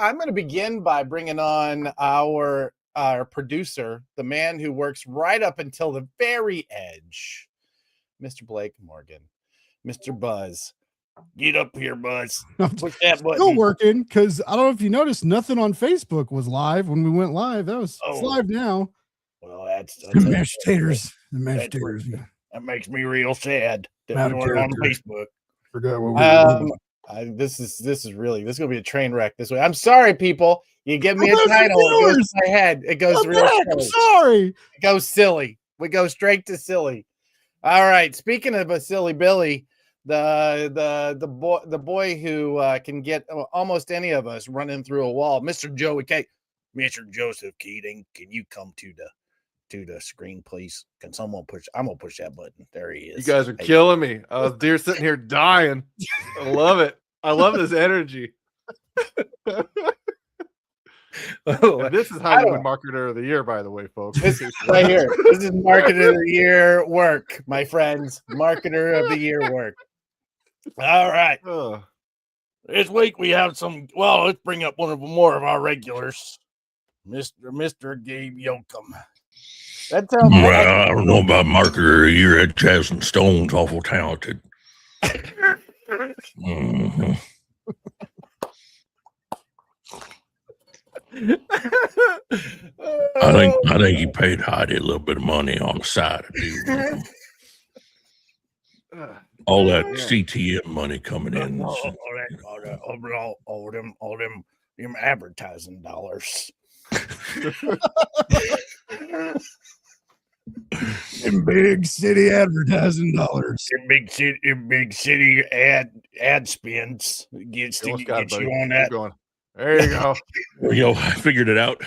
I'm going to begin by bringing on our producer, the man who works right up until the very edge, Mr. Blake Morgan, Mr. Buzz. Get up here, Buzz. Push that button. Still working, because I don't know if you noticed, nothing on Facebook was live when we went live. It's live now. Well, that's the mashed taters. The mashed taters. That makes me real sad that we weren't on Facebook. Forgot what we were doing. This is gonna be a train wreck this way. I'm sorry, people. You give me a title, it goes to my head. It goes real silly. I'm sorry. It goes silly. We go straight to silly. All right. Speaking of a silly Billy, the boy who can get almost any of us running through a wall, Mr. Joey K, Mr. Joseph Keating, can you come to the screen, please? Can someone push? I'm gonna push that button. There he is. You guys are killing me. I was there sitting here dying. I love it. I love this energy. And this is how you win Marketer of the Year, by the way, folks. This is right here. This is Marketer of the Year work, my friends. Marketer of the Year work. All right. This week we have some. Well, let's bring up one of more of our regulars, Mr. Gabe Yoakum. Well, I don't know about Marketer of the Year. That Chaz and Stone's awful talented. Mm-hmm. I think he paid Heidi a little bit of money on the side to do all that CTM money coming in. All them advertising dollars. In big city advertising dollars. In big city ad spins. Gets you on that. There you go. I figured it out.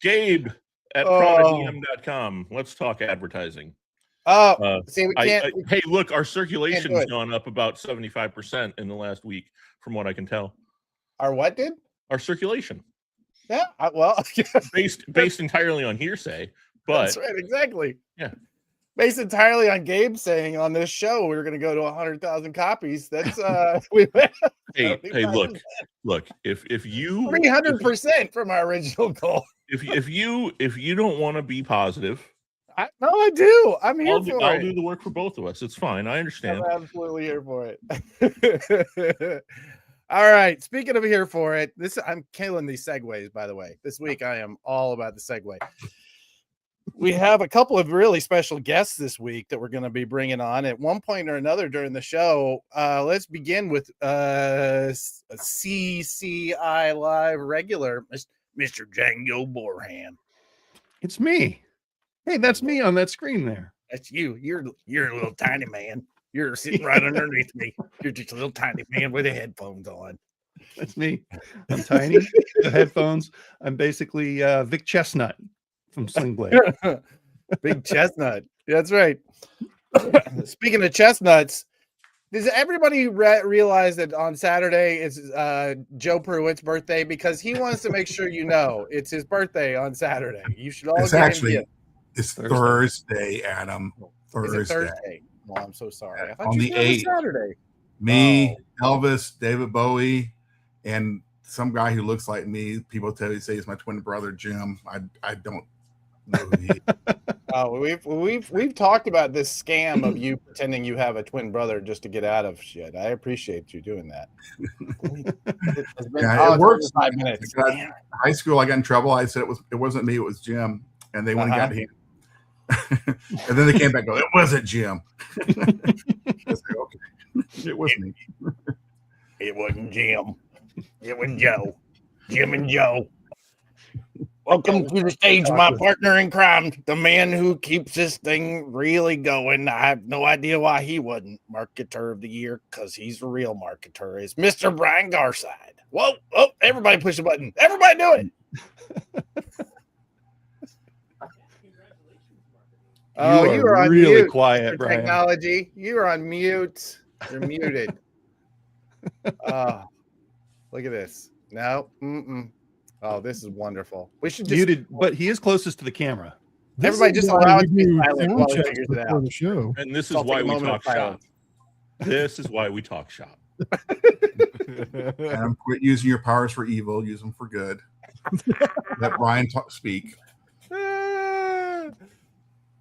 Gabe at ProdigyM.com. Let's talk advertising. See, we can't. Hey, look, our circulation's gone up about 75% in the last week, from what I can tell. Our what did? Our circulation. Yeah, well, based entirely on hearsay, but that's right, exactly. Yeah, based entirely on Gabe saying on this show we were going to go to 100,000 copies. That's hey, look. If you 300% from our original goal. If you don't want to be positive, I do. I'm here for it. I'll do the work for both of us. It's fine. I understand. I'm absolutely here for it. All right. Speaking of here for it, I'm killing these segues, by the way. This week I am all about the segue. We have a couple of really special guests this week that we're going to be bringing on at one point or another during the show. Let's begin with CCI Live regular, Mr. Django Borham. It's me. Hey, that's me on that screen there. That's you. You're a little tiny man. You're sitting right underneath me. You're just a little tiny man with the headphones on. That's me. I'm tiny. The headphones. I'm basically Vic Chestnut from Sling Blade. Big chestnut. That's right. Speaking of chestnuts, does everybody realize that on Saturday is Joe Pruitt's birthday? Because he wants to make sure you know it's his birthday on Saturday. You should all it's Thursday, Adam. Thursday. Well, I'm so sorry. I thought on you the 8th. Saturday. Me, Elvis, David Bowie, and some guy who looks like me. People say he's my twin brother, Jim. I don't know who he is. We've talked about this scam of you pretending you have a twin brother just to get out of shit. I appreciate you doing that. It works. 5 minutes. High school, I got in trouble. I said it wasn't me, it was Jim, and they went and got him. And then they came back and go, it wasn't Jim. Okay. It was me. It wasn't Jim. It was Joe. Jim and Joe. Welcome to the stage, my partner in crime, the man who keeps this thing really going. I have no idea why he wasn't Marketer of the Year, because he's a real marketer. Is Mr. Brian Garside. Whoa, everybody push the button. Everybody do it. You are on really mute, quiet, Brian. Technology. You are on mute. You're muted. Look at this. No. Oh, this is wonderful. We should just muted, but he is closest to the camera. Everybody just allow it to be silent while he figures it out. The show. And this is why we talk shop. This is why we talk shop. Adam, quit using your powers for evil. Use them for good. Let Brian speak.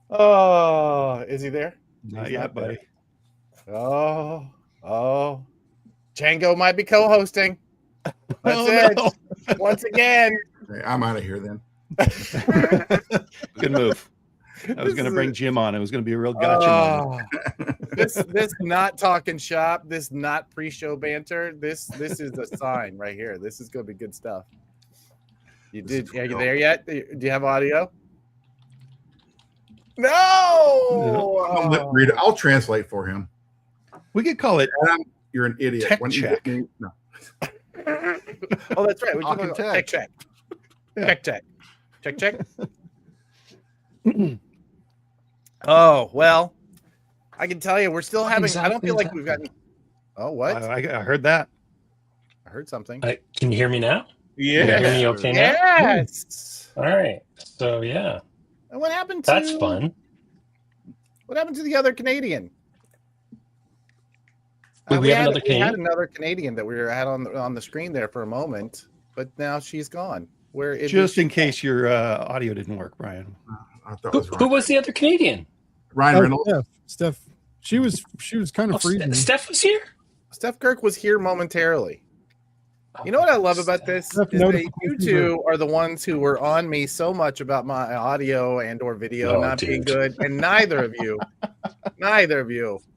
Oh, is he there? Not He's yet, buddy. Oh, Django might be co-hosting. That's Oh, it. no. Once again. Okay, I'm out of here then. Good move. I was going to bring Jim on. It was going to be a real gotcha moment. This not talking shop, this not pre-show banter. This is a sign right here. This is going to be good stuff. Are you there yet? Do you have audio? No. I'll translate for him. We could call it Adam, you're an idiot. Tech When you check. get me- no. Oh, that's right. We Talking can tech. check. Yeah. Check. Oh, well, I can tell you we're still having. I don't feel like we've gotten. Oh, what? I heard that. I heard something. Can you hear me now? Yeah. Can you hear me okay now? Yes. All right. So yeah, And what happened to that's fun. What happened to the other Canadian? We have another We had Canadian? another Canadian that we had on the screen there for a moment, but now she's gone. Where is Just in case your audio didn't work, Brian. I thought it Who, was who Ryan. was the other Canadian? Ryan Reynolds. Steph. She was kind Oh, of freezing. Steph was here. Steph Kirk was here momentarily. You know what I love about this Steph is noticed that you two are the ones who were on me so much about my audio and or video Oh, not being dude. good, and neither of you,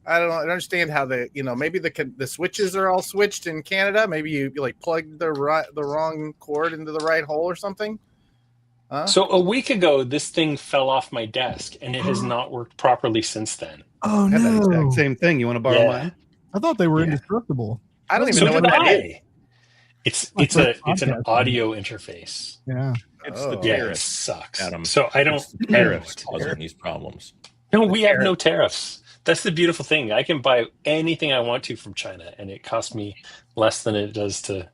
I don't understand how maybe the switches are all switched in Canada. Maybe you like plugged the wrong cord into the right hole or something. Huh? So a week ago, this thing fell off my desk, and it has not worked properly since then. Oh I had that no! exact same thing. You want to borrow Yeah. mine? I thought they were Yeah. indestructible. I don't even So know what did that is. I. It's Like an podcasting. audio interface. Yeah. It's Oh. the Yeah, it tariffs, sucks. Adam. So I don't. It's the tariffs causing these problems. No, we have no tariffs. That's the beautiful thing. I can buy anything I want to from China, and it costs me less than it does to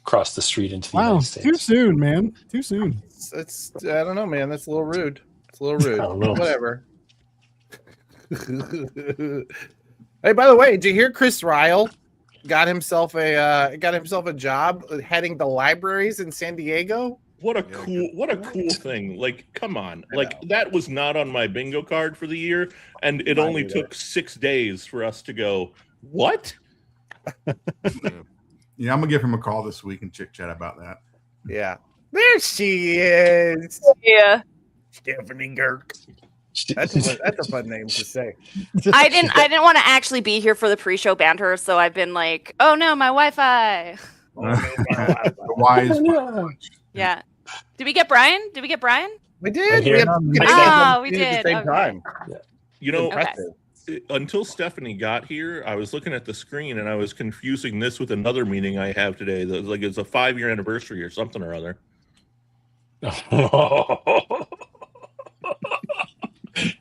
cross the street into the Wow. United States. Too soon, man. Too soon. It's I don't know, man. That's a little rude. It's a little rude. I don't know. Whatever. Hey, by the way, did you hear Chris Ryle got himself a job heading the libraries in San Diego? What a cool thing. Like, come on. Like, that was not on my bingo card for the year, and it Mine only either. took 6 days for us to go, what? Yeah, I'm gonna give him a call this week and chit chat about that. Yeah. There she is. Yeah. Stephanie Girk. That's a fun name to say. I didn't want to actually be here for the pre-show banter, so I've been like, oh no, my Wi-Fi. The wise. Yeah. Did we get Brian? We did. Here. We at the did. same Okay. time. You know, Okay. until Stephanie got here, I was looking at the screen and I was confusing this with another meeting I have today. That was like it's a 5-year anniversary or something or other.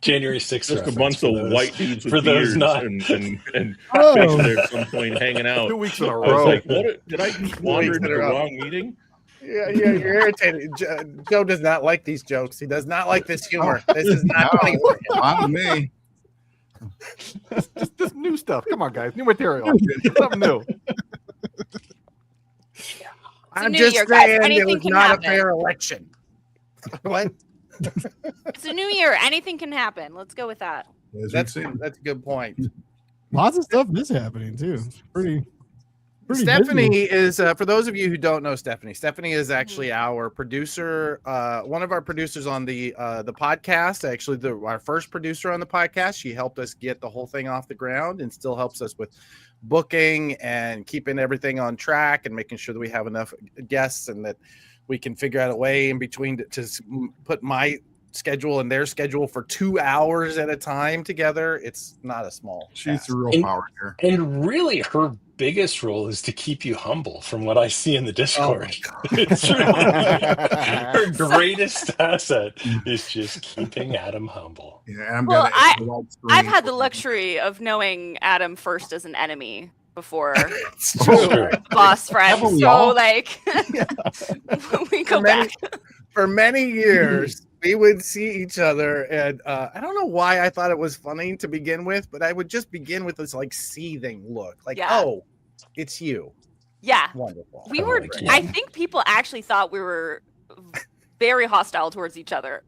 January 6th. Just a reference bunch for of those- white dudes with for those beards not- and Oh. faces there at some point hanging out. 2 weeks in a I was row. like, what? Did I just wander weeks into in the a row. wrong meeting? Yeah, you're irritated. Joe does not like these jokes. He does not like this humor. This is not No. funny for him. On to me. Just new stuff. Come on, guys. New material. Something new. I'm New just Year, guys. saying it Anything was can not happen. a fair election. What? It's a new year. Anything can happen. Let's go with that. As That's we've seen. a good point. Lots of stuff is happening too. It's pretty Stephanie busy. is for those of you who don't know Stephanie is actually our producer, one of our producers on the podcast, actually our first producer on the podcast. She helped us get the whole thing off the ground and still helps us with booking and keeping everything on track and making sure that we have enough guests and that we can figure out a way in between to put my schedule and their schedule for 2 hours at a time together. It's not a small She's task. the real And- power here. And really, her biggest role is to keep you humble from what I see in the Discord. It's really her greatest asset is just keeping Adam humble. Yeah, and I'm Well, gonna I've had the luxury of knowing Adam first as an enemy before It's true. Sure. boss friend. Haven't we So all? like we go many- back. For many years, we would see each other, and I don't know why I thought it was funny to begin with, but I would just begin with this like seething look, like, Yeah. "Oh, it's you." Yeah. Wonderful. We were, I think people actually thought we were very hostile towards each other.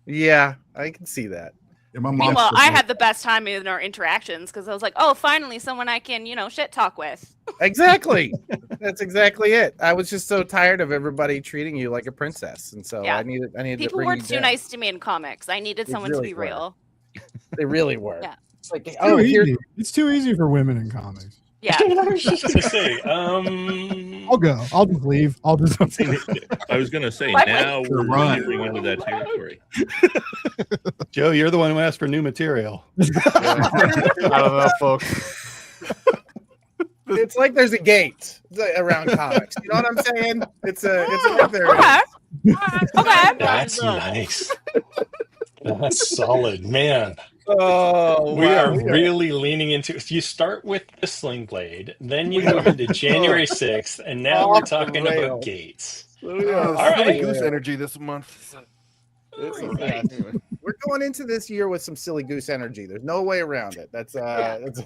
Yeah, I can see that. Yeah, my mom Meanwhile, said I that. had the best time in our interactions because I was like, oh, finally someone I can, shit talk with. Exactly. That's exactly it. I was just so tired of everybody treating you like a princess, and so Yeah. I needed to People bring were you too down. nice to me in comics. I needed They someone really to be were. real. They really were. Yeah. It's like, Too oh, here. easy. It's too easy for women in comics. Yeah. I was just gonna say, I'll go. I'll just leave. I'll just. I was gonna say, Why now would- we're Run. entering into that territory. Joe, you're the one who asked for new material. I don't know, folks. It's like there's a gate around comics. You know what I'm saying? It's like there is. Okay. that's nice. That's solid, man. Oh, We wow. are really leaning into. If you start with the Sling Blade, then you move into January 6th, and now we're Off the talking about rails. gates. We are All silly right. goose energy this month. We're going into this year with some silly goose energy. There's no way around it. That's As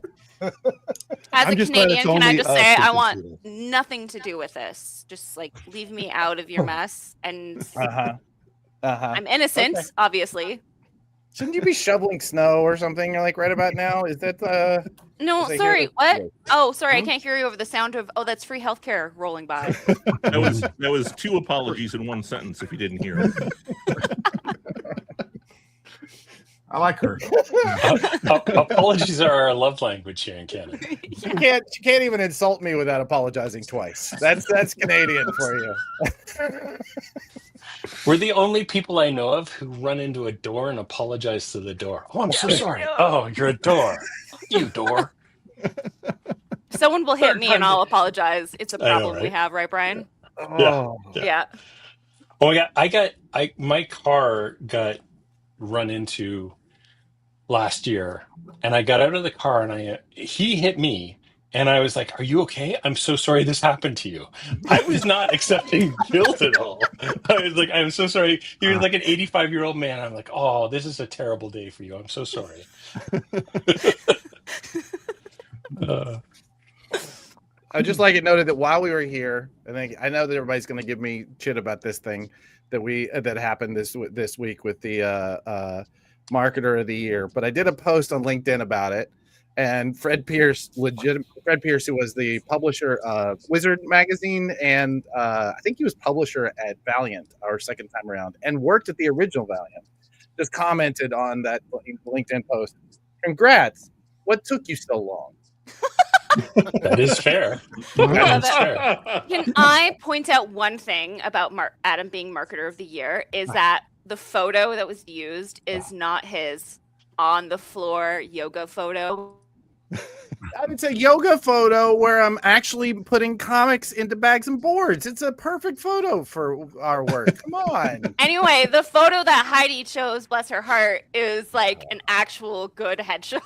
I'm a just glad it's Canadian, can I only just us say who I can want see this. nothing to do with this. Just like leave me out of your mess. And I'm innocent, Okay. obviously. Shouldn't you be shoveling snow or something like right about now? Is that No, is I sorry. hear- What? Oh, sorry. I Hmm? can't hear you over the sound of. Oh, that's free healthcare rolling by. That was two apologies in one sentence. If you didn't hear it. I like her. Apologies are our love language here in Canada. You can't even insult me without apologizing twice. That's Canadian for you. We're the only people I know of who run into a door and apologize to the door. Oh, I'm so sorry. Oh, you're a door. You door. Someone will hit me and I'll apologize. It's a I know, problem we right? have, right, Brian? Oh, Yeah. Oh my God. My car got run into last year, and I got out of the car and he hit me. And I was like, "Are you okay? I'm so sorry this happened to you." I was not accepting guilt at all. I was like, "I'm so sorry." He was like an 85-year-old man. I'm like, "Oh, this is a terrible day for you. I'm so sorry." I'd just like it noted that while we were here, and I know that everybody's going to give me shit about this thing that happened this week with the marketer of the year, but I did a post on LinkedIn about it. And Fred Pierce, who was the publisher of Wizard magazine, and I think he was publisher at Valiant our second time around, and worked at the original Valiant, just commented on that LinkedIn post. Congrats! What took you so long? That is fair. Love That is fair. Can I point out one thing about Adam being marketer of the year is that the photo that was used is not his on the floor yoga photo. It's a yoga photo where I'm actually putting comics into bags and boards. It's a perfect photo for our work. Come on. Anyway, the photo that Heidi chose, bless her heart, is like an actual good headshot.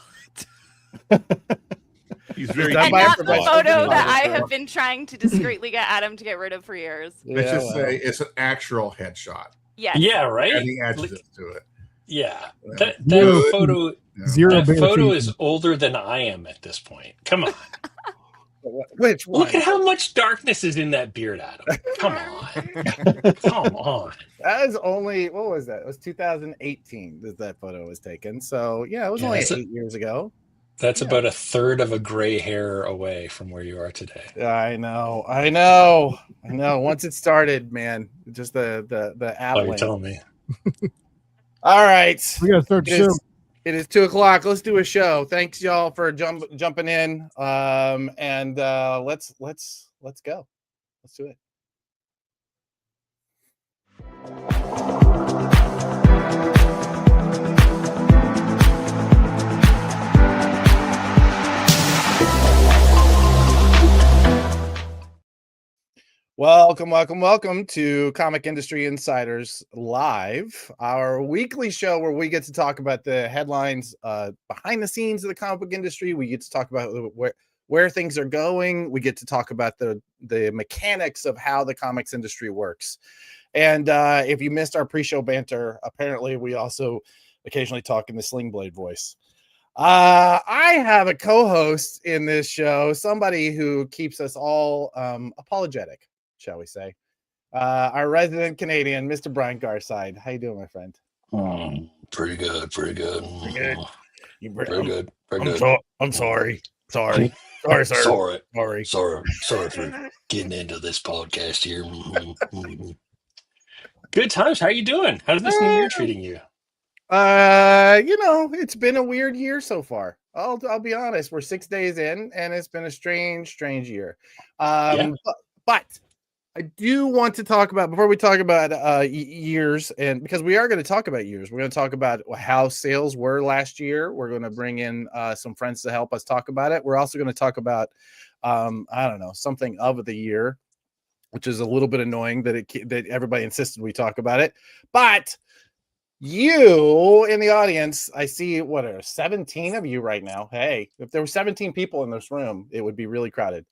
He's very And not the professional. photo that I have been trying to discreetly get Adam to get rid of for years. Let's just say it's an actual headshot. Yes. Yeah, right? Adding adjectives to it. Yeah. Yeah. That photo Zero that bare photo feet. is older than I am at this point. Come on. Which one? Look at how much darkness is in that beard, Adam. Come on. Come on. That is only, what was that? It was 2018 that photo was taken. So yeah, it was Yeah, only that's 8 years ago. That's about a third of a gray hair away from where you are today. I know. Once it started, man, just the Oh, you're avalanche. telling me. All right. We gotta start the It show. is 2:00. Let's do a show. Thanks y'all for jumping in. And let's go. Let's do it. Welcome to Comic Industry Insiders Live, our weekly show where we get to talk about the headlines behind the scenes of the comic book industry. We get to talk about where things are going. We get to talk about the mechanics of how the comics industry works. And if you missed our pre-show banter, apparently we also occasionally talk in the Sling Blade voice. I have a co-host in this show, somebody who keeps us all apologetic, shall we say. Our resident Canadian, Mr. Brian Garside. How you doing, my friend? Pretty good. Pretty good. Pretty good. I'm sorry. Sorry, sir. Sorry Sorry. for getting into this podcast here. Good times. How you doing? How's this new year treating you? It's been a weird year so far. I'll be honest. We're 6 days in, and it's been a strange year. But I do want to talk about, before we talk about years, and because we are going to talk about years, we're going to talk about how sales were last year. We're going to bring in some friends to help us talk about it. We're also going to talk about, something of the year, which is a little bit annoying that everybody insisted we talk about it. But you in the audience, I see what are 17 of you right now. Hey, if there were 17 people in this room, it would be really crowded.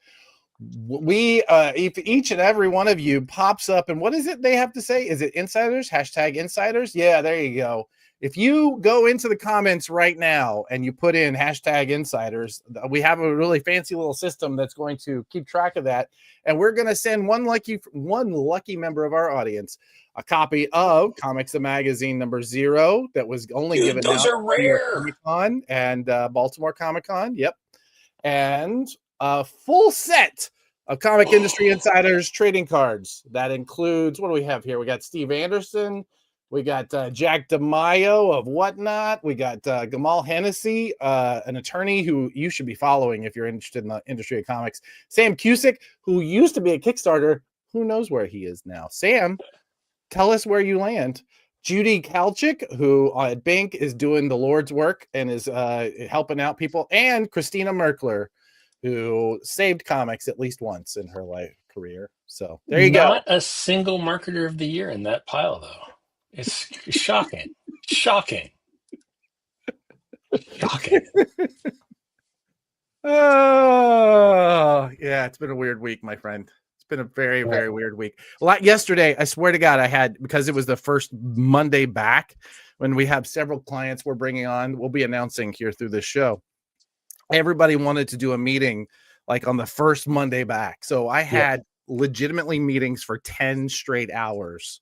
If each and every one of you pops up, and what is it they have to say? Is it insiders? Hashtag insiders? Yeah, there you go. If you go into the comments right now and you put in hashtag insiders, we have a really fancy little system that's going to keep track of that. And we're going to send one lucky member of our audience a copy of Comics the Magazine #0 that was only given those out are rare. Comic-Con and Baltimore Comic-Con. Yep. And a full set of Comic Industry Insiders trading cards. That includes, what do we have here? We got Steve Anderson. We got Jack DeMaio of Whatnot. We got Gamal Hennessy, an attorney who you should be following if you're interested in the industry of comics. Sam Cusick, who used to be a Kickstarter. Who knows where he is now? Sam, tell us where you land. Judy Kalchik, who at Bink is doing the Lord's work and is helping out people. And Christina Merkler, who saved comics at least once in her career. So there you go. Not a single marketer of the year in that pile, though. It's shocking. Shocking. Oh, yeah, it's been a weird week, my friend. It's been a very, very weird week. Yesterday, I swear to God, I had, because it was the first Monday back, when we have several clients we're bringing on, we'll be announcing here through this show. Everybody wanted to do a meeting like on the first Monday back. So I had legitimately meetings for 10 straight hours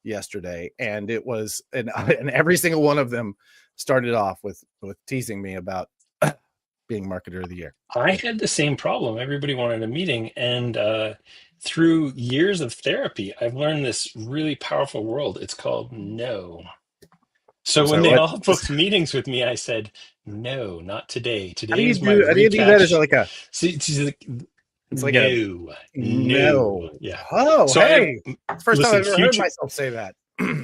yesterday. And it was, and every single one of them started off with teasing me about being marketer of the year. I had the same problem. Everybody wanted a meeting. And through years of therapy, I've learned this really powerful word. It's called no. So when they all booked meetings with me, I said, no, not today. Today is my how do you do that? Is it like a... It's like no. Yeah. Oh, so hey. It's the first time I've ever heard myself say that.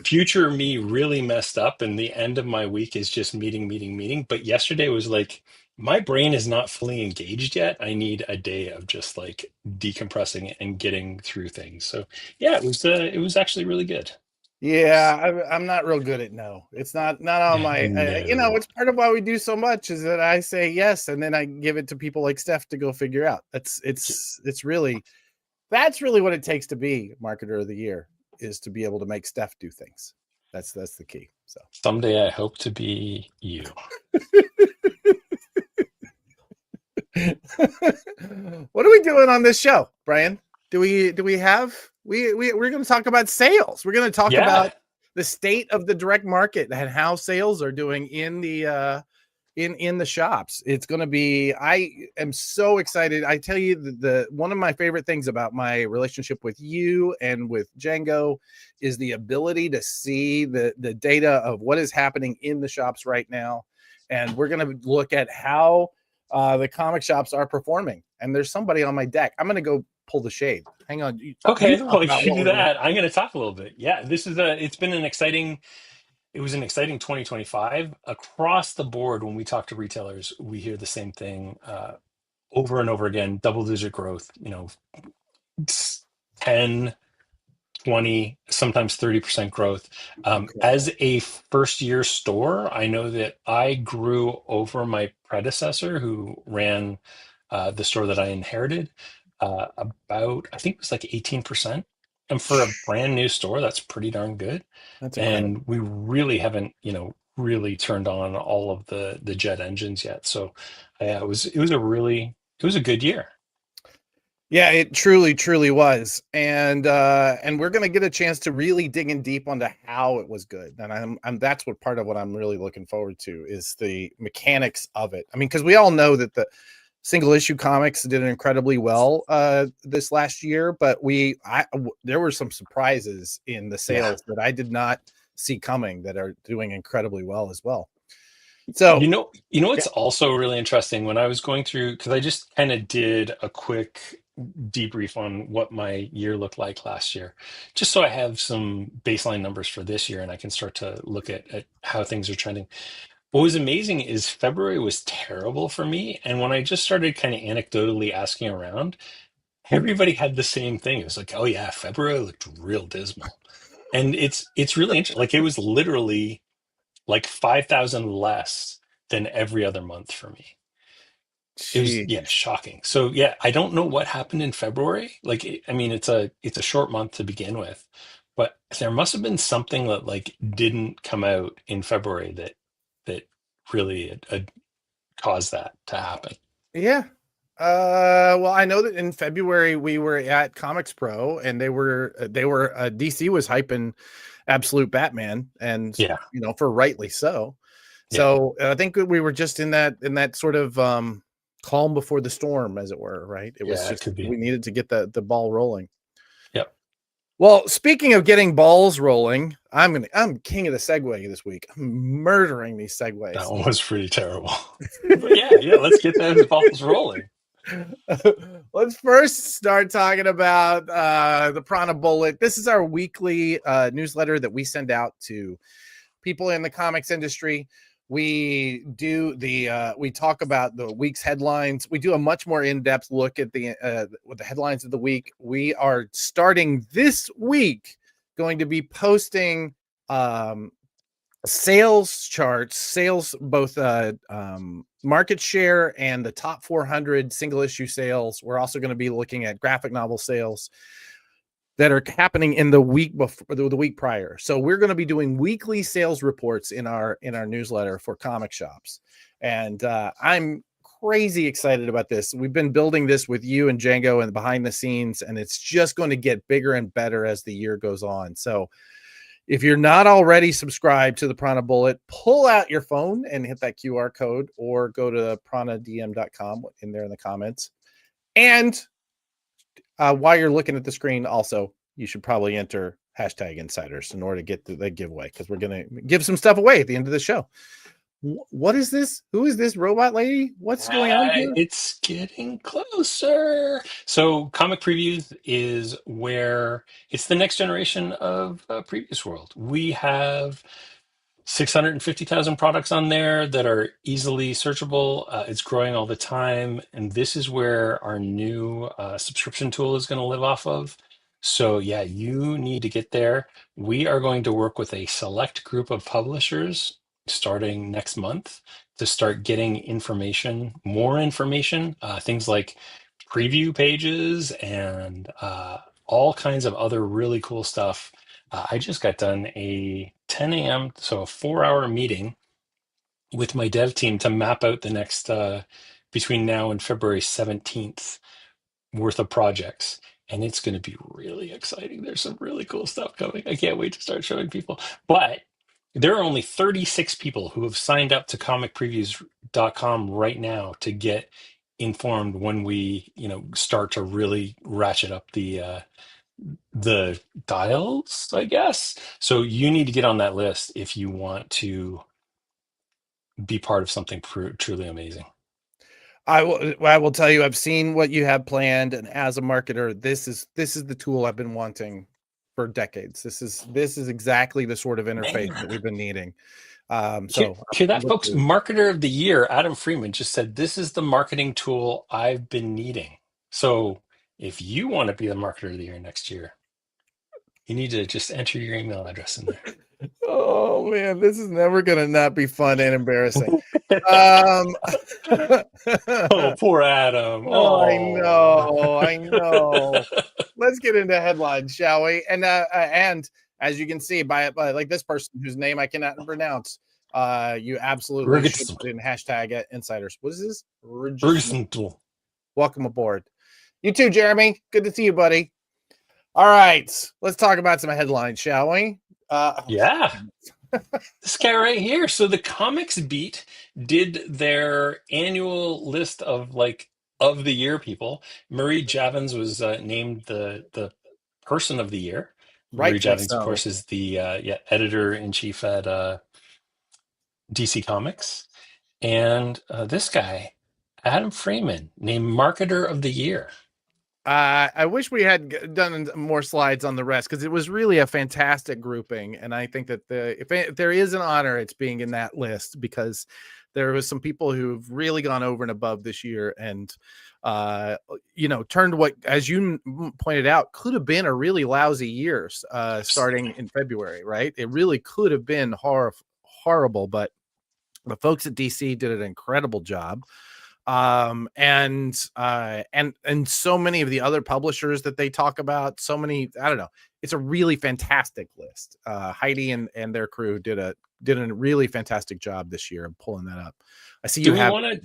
Future me really messed up, and the end of my week is just meeting. But yesterday was like, my brain is not fully engaged yet. I need a day of just like decompressing and getting through things. So yeah, it was actually really good. Yeah, I'm not real good at no. It's not on my, it's part of why we do so much is that I say yes, and then I give it to people like Steph to go figure out. That's really what it takes to be marketer of the year, is to be able to make Steph do things. That's the key. So someday I hope to be you. What are we doing on this show, Brian? Do we have? We're going to talk about sales. We're going to talk about the state of the direct market and how sales are doing in the in the shops. It's going to be. I am so excited. I tell you, the one of my favorite things about my relationship with you and with Django is the ability to see the data of what is happening in the shops right now, and we're going to look at how the comic shops are performing. And there's somebody on my deck. I'm going to go pull the shade. Hang on. Okay, well, you can do that. I'm going to talk a little bit. Yeah, it's been an exciting 2025 across the board. When we talk to retailers, we hear the same thing over and over again. Double-digit growth. 10, 20, sometimes 30% growth. As a first-year store, I know that I grew over my predecessor who ran the store that I inherited. About, I think it was like 18%. And for a brand new store, that's pretty darn good. That's and we really haven't, really turned on all of the jet engines yet. So yeah, it was a good year. Yeah, it truly was. And we're gonna get a chance to really dig in deep onto how it was good. And I'm that's what part of what I'm really looking forward to is the mechanics of it. I mean, because we all know that the single issue comics did incredibly well this last year, but there were some surprises in the sales that I did not see coming that are doing incredibly well as well. So what's also really interesting when I was going through, because I just kind of did a quick debrief on what my year looked like last year, just so I have some baseline numbers for this year and I can start to look at how things are trending. What was amazing is February was terrible for me. And when I just started kind of anecdotally asking around, everybody had the same thing. It was like, oh yeah, February looked real dismal. And it's really interesting. Like it was literally like 5,000 less than every other month for me. It was shocking. So yeah, I don't know what happened in February. Like I mean, it's a short month to begin with, but there must have been something that like didn't come out in February that really caused that to happen. Yeah. Well, I know that in February we were at Comics Pro and they were DC was hyping Absolute Batman, and for rightly so. So I think we were just in that sort of calm before the storm, as it were, right? It was just we needed to get the ball rolling. Yep. Well, speaking of getting balls rolling, I'm king of the segue this week. I'm murdering these segues. That one was pretty terrible. But yeah, let's get those balls rolling. Let's first start talking about the Prana Bullet. This is our weekly newsletter that we send out to people in the comics industry. We do we talk about the week's headlines. We do a much more in-depth look at with the headlines of the week. We are starting this week going to be posting sales charts, both market share and the top 400 single issue sales. We're also going to be looking at graphic novel sales that are happening in the week before the week prior. So we're going to be doing weekly sales reports in our newsletter for comic shops. And I'm crazy excited about this. We've been building this with you and Django and behind the scenes, and it's just going to get bigger and better as the year goes on. So if you're not already subscribed to the Prana Bullet, pull out your phone and hit that QR code or go to pranadm.com in there in the comments. And while you're looking at the screen, also, you should probably enter #insiders in order to get the giveaway, because we're going to give some stuff away at the end of the show. What is this? Who is this robot lady? What's going on here? It's getting closer. So Comic Previews is where it's the next generation of Previous World. We have 650,000 products on there that are easily searchable. It's growing all the time. And this is where our new subscription tool is going to live off of. So yeah, you need to get there. We are going to work with a select group of publishers starting next month to start getting more information, things like preview pages and all kinds of other really cool stuff. I just got done a 10 a.m., so a 4-hour meeting with my dev team to map out the next, between now and February 17th, worth of projects. And it's going to be really exciting. There's some really cool stuff coming. I can't wait to start showing people. But there are only 36 people who have signed up to comicpreviews.com right now to get informed when we, start to really ratchet up the dials, I guess. So you need to get on that list if you want to be part of something truly amazing. I will tell you, I've seen what you have planned, and as a marketer, this is the tool I've been wanting for decades. This is exactly the sort of interface that we've been needing. Hear that, folks? Marketer of the Year, Adam Freeman, just said, "This is the marketing tool I've been needing." So if you want to be the marketer of the year next year, you need to just enter your email address in there. Oh man, this is never gonna not be fun and embarrassing. Oh, poor Adam. Oh, I know. Let's get into headlines, shall we? And as you can see by like this person whose name I cannot pronounce, You absolutely should Registrant. put in hashtag insiders. What is this? Registrant. Welcome aboard. You too, Jeremy. Good to see you, buddy. All right, let's talk about some headlines, shall we? Yeah. This guy right here. So the Comics Beat did their annual list of of the year people. Marie Javins was named the person of the year. Marie Rightfully Javins, of so. course, is the editor in chief at DC Comics, and this guy, Adam Freeman, named Marketer of the Year. I wish we had done more slides on the rest because it was really a fantastic grouping, and I think that if there is an honor, it's being in that list because there was some people who've really gone over and above this year, and turned what, as you pointed out, could have been a really lousy year starting in February. Right? It really could have been horrible, but the folks at DC did an incredible job. And so many of the other publishers that they talk about, so many, I don't know, it's a really fantastic list. Heidi and their crew did a really fantastic job this year of pulling that up. I see Do we want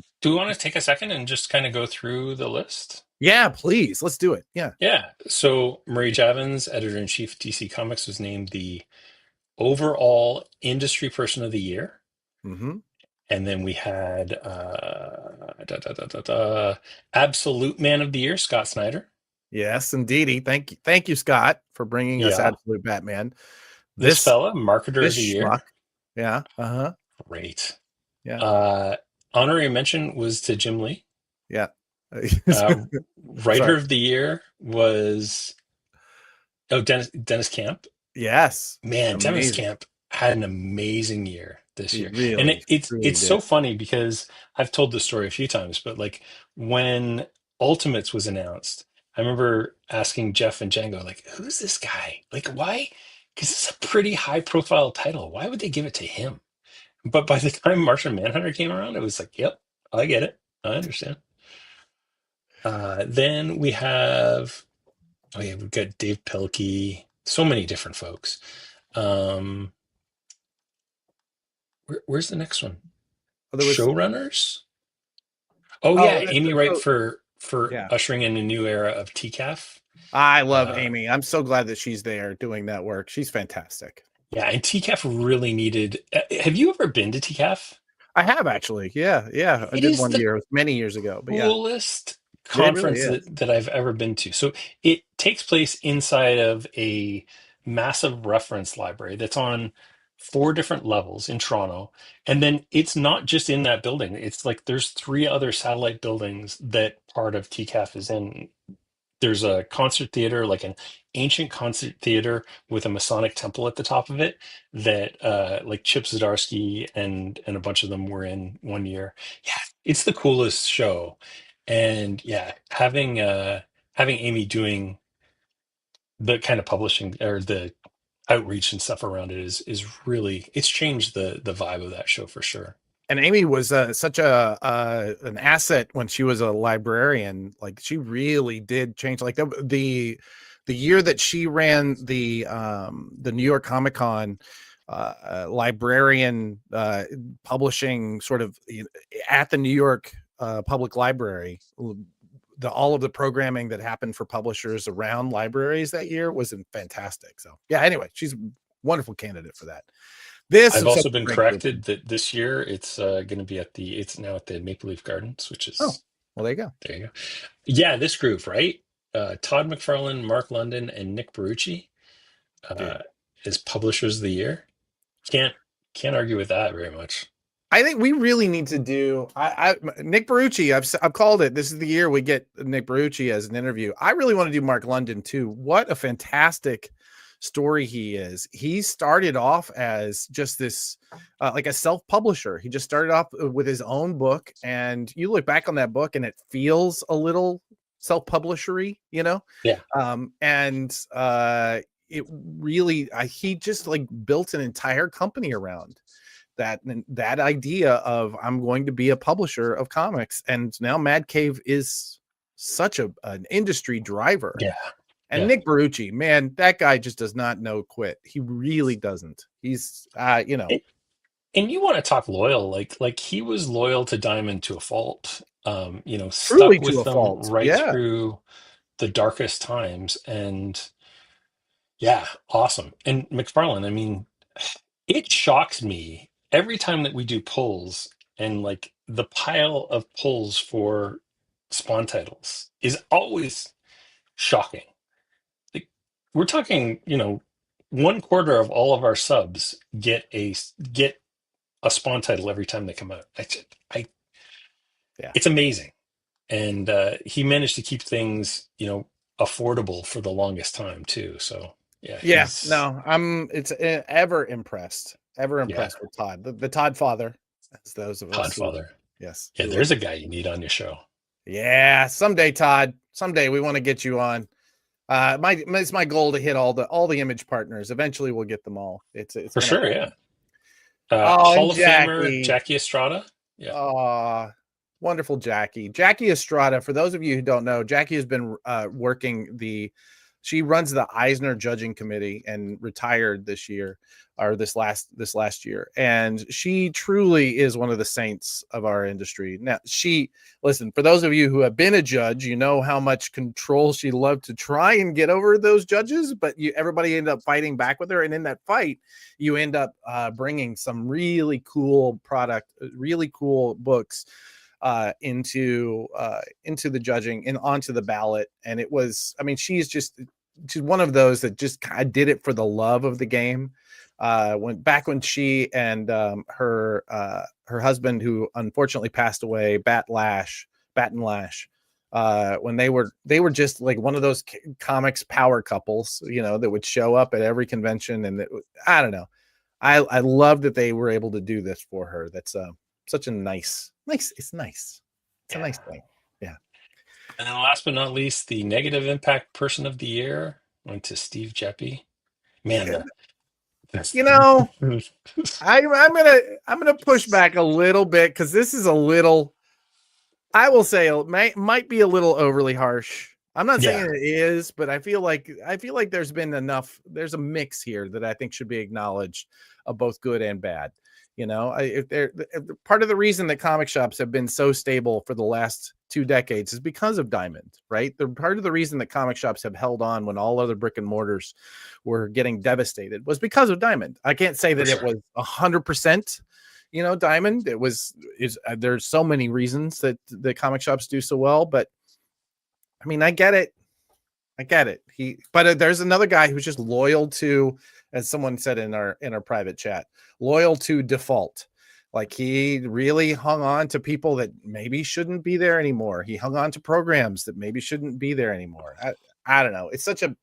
to take a second and just kind of go through the list? Yeah, please, let's do it. Yeah. So Marie Javins, editor-in-chief DC Comics, was named the overall industry person of the year. Mm-hmm. And then we had Absolute Man of the Year, Scott Snyder. Yes, indeedy. Thank you, Scott, for bringing us Absolute Batman. This fella, Marketer of the Year. Schmuck. Yeah. Great. Yeah. Honorary mention was to Jim Lee. Yeah. Writer of the Year was Dennis Camp. Yes. Man, amazing. Dennis Camp had an amazing year this year. Really, and it's so funny because I've told this story a few times, but when Ultimates was announced, I remember asking Jeff and Django, who's this guy? Why? Because it's a pretty high profile title. Why would they give it to him? But by the time Martian Manhunter came around, it was yep, I get it. I understand. Then we have, we've got Dave Pilkey, so many different folks. Where's the next one? Showrunners? Amy Wright for ushering in a new era of TCAF. I love Amy. I'm so glad that she's there doing that work. She's fantastic. Yeah, and TCAF really needed. Have you ever been to TCAF? I have actually. Yeah. I did one year many years ago. But coolest conference that I've ever been to. So it takes place inside of a massive reference library that's on 4 different levels in Toronto. And then it's not just in that building. It's there's 3 other satellite buildings that part of TCAF is in. There's a concert theater, an ancient concert theater with a Masonic temple at the top of it that Chip Zdarsky and a bunch of them were in one year. Yeah, it's the coolest show. And yeah, having Amy doing the kind of publishing or the outreach and stuff around it is really, it's changed the vibe of that show for sure. And Amy was such an asset when she was a librarian. She really did change. The year that she ran the New York Comic Con librarian publishing sort of at the New York Public Library. All of the programming that happened for publishers around libraries that year was fantastic. So yeah, anyway, she's a wonderful candidate for that. I've also been corrected that this year it's going to be it's now at the Maple Leaf Gardens, which is well, there you go. There you go. Yeah, this group, right? Todd McFarlane, Mark London, and Nick Barucci as publishers of the year. Can't argue with that very much. I think we really need to do Nick Barucci. I've called it. This is the year we get Nick Barucci as an interview. I really want to do Mark London too. What a fantastic story he is. He started off as just this a self-publisher. He just started off with his own book, and you look back on that book and it feels a little self-publishery, Yeah. It really he just built an entire company around that idea of I'm going to be a publisher of comics, and now Mad Cave is such an industry driver. Yeah. And Nick Barucci, man, that guy just does not know quit. He really doesn't. He's And you want to talk loyal, like he was loyal to Diamond to a fault. Truly Stuck to with a them fault. right Yeah. through the darkest times, and yeah, awesome. And McFarlane, I mean, it shocks me every time that we do polls, and like the pile of polls for Spawn titles is always shocking. Like, we're talking, 1/4 of all of our subs get a Spawn title every time they come out. Yeah. It's amazing. And he managed to keep things, affordable for the longest time too. So yeah, Yeah. he's No, it's ever impressed. Ever yeah, impressed with Todd, the Todd father, as those of us who, Podfather. yes, Yeah, who there's a guy you need on your show. yeah, someday, Todd. Someday we want to get you on. It's my goal to hit all the image partners. Eventually, we'll get them all. It's For gonna sure, happen. yeah. Oh, and Hall of Famer Jackie. Jackie Estrada. Yeah. Oh, wonderful Jackie. Jackie Estrada. For those of you who don't know, Jackie has been working she runs the Eisner Judging Committee and retired this year, or this last year. And she truly is one of the saints of our industry. Now, listen, for those of you who have been a judge, you know how much control she loved to try and get over those judges, but everybody ended up fighting back with her. And in that fight, you end up bringing some really cool really cool books into the judging and onto the ballot. And it was, I mean, she's one of those that just kind of did it for the love of the game. When she and her husband, who unfortunately passed away, Batten Lash, when they were just like one of those comics power couples, that would show up at every convention. And I don't know, I love that they were able to do this for her. That's such a nice. It's nice. It's a nice thing. Yeah. And then last but not least, the negative impact person of the year went to Steve Jeppy. Man, I'm gonna push back a little bit, because this is a little, I will say, it might be a little overly harsh. I'm not saying it is, but I feel like there's a mix here that I think should be acknowledged, of both good and bad. Part of the reason that comic shops have been so stable for the last 2 decades is because of Diamond, right? Part of the reason that comic shops have held on when all other brick and mortars were getting devastated was because of Diamond. I can't say that it was 100%, Diamond. There's so many reasons that the comic shops do so well, but I mean, I get it. But there's another guy who's just loyal to, as someone said in our private chat, loyal to default. Like, he really hung on to people that maybe shouldn't be there anymore. He hung on to programs that maybe shouldn't be there anymore. I don't know. It's such a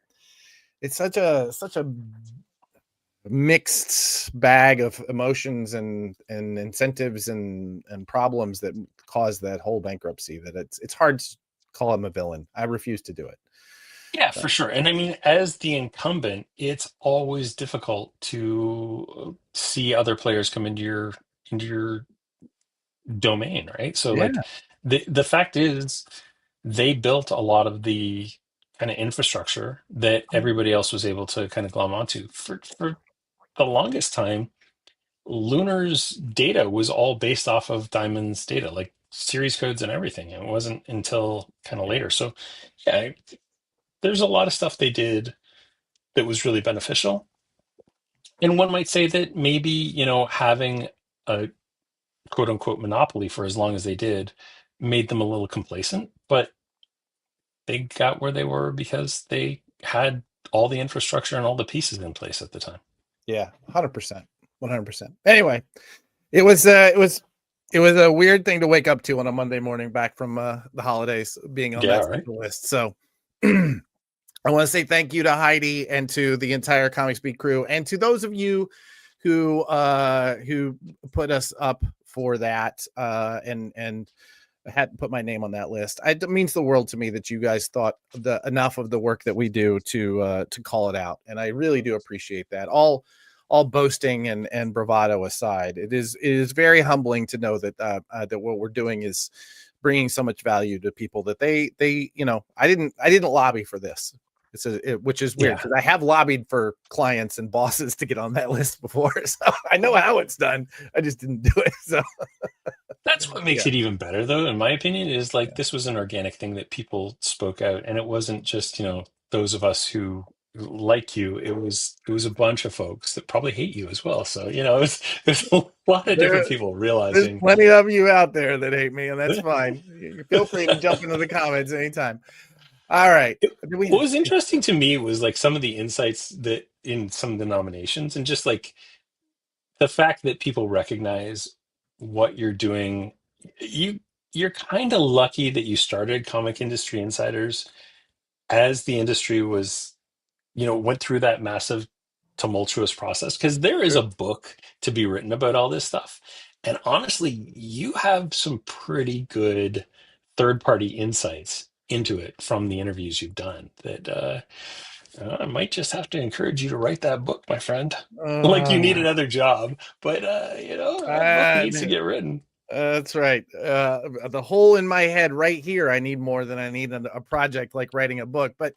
mixed bag of emotions and incentives and problems that caused that whole bankruptcy, that it's hard to call him a villain. I refuse to do it. Yeah, for sure. And I mean, as the incumbent, it's always difficult to see other players come into your domain, right? So Yeah. like the fact is, they built a lot of the kind of infrastructure that everybody else was able to kind of glom onto. For the longest time, Lunar's data was all based off of Diamond's data, like series codes and everything. It wasn't until kind of later. So yeah, there's a lot of stuff they did that was really beneficial. And one might say that maybe, having a quote unquote monopoly for as long as they did made them a little complacent, but they got where they were because they had all the infrastructure and all the pieces in place at the time. Yeah, 100%. 100%. Anyway, it was a weird thing to wake up to on a Monday morning back from the holidays, being on that list. So I want to say thank you to Heidi and to the entire Comics Beat crew, and to those of you who put us up for that and had put my name on that list. It means the world to me that you guys thought enough of the work that we do to call it out, and I really do appreciate that. All boasting and bravado aside, it is very humbling to know that that what we're doing is bringing so much value to people that they I didn't lobby for this. which is weird because I have lobbied for clients and bosses to get on that list before, so I know how it's done. I just didn't do it. So That's what makes it even better, though, in my opinion, is like this was an organic thing that people spoke out, and it wasn't just those of us who like you. It was a bunch of folks that probably hate you as well. So there's a lot of different people there's realizing. plenty of you out there that hate me, and that's fine. You feel free to jump into the comments anytime. All right. What was interesting to me was like some of the insights that in some of the nominations, and just like the fact that people recognize what you're doing. You're kind of lucky that you started Comic Industry Insiders as the industry was, went through that massive tumultuous process, because there is a book to be written about all this stuff. And honestly, you have some pretty good third-party insights into it from the interviews you've done that I might just have to encourage you to write that book, my friend. Like you need another job, but that book needs to get written. That's right. The hole in my head right here, I need more than I need a project like writing a book. But,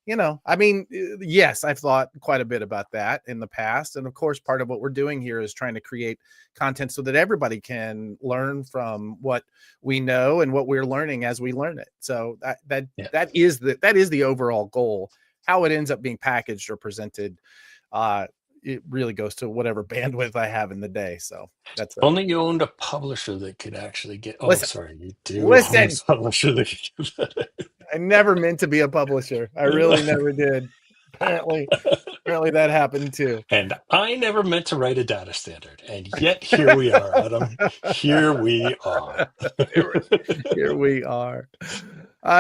I mean, yes, I've thought quite a bit about that in the past. And of course, part of what we're doing here is trying to create content so that everybody can learn from what we know and what we're learning as we learn it. So that is the overall goal. How it ends up being packaged or presented, it really goes to whatever bandwidth I have in the day. So that's only you owned a publisher that could actually get. Oh, listen, sorry, you do. Listen, own a publisher that could get that. I never meant to be a publisher. I really never did. Apparently that happened too. And I never meant to write a data standard, and yet here we are, Adam. Here we are. Here we are.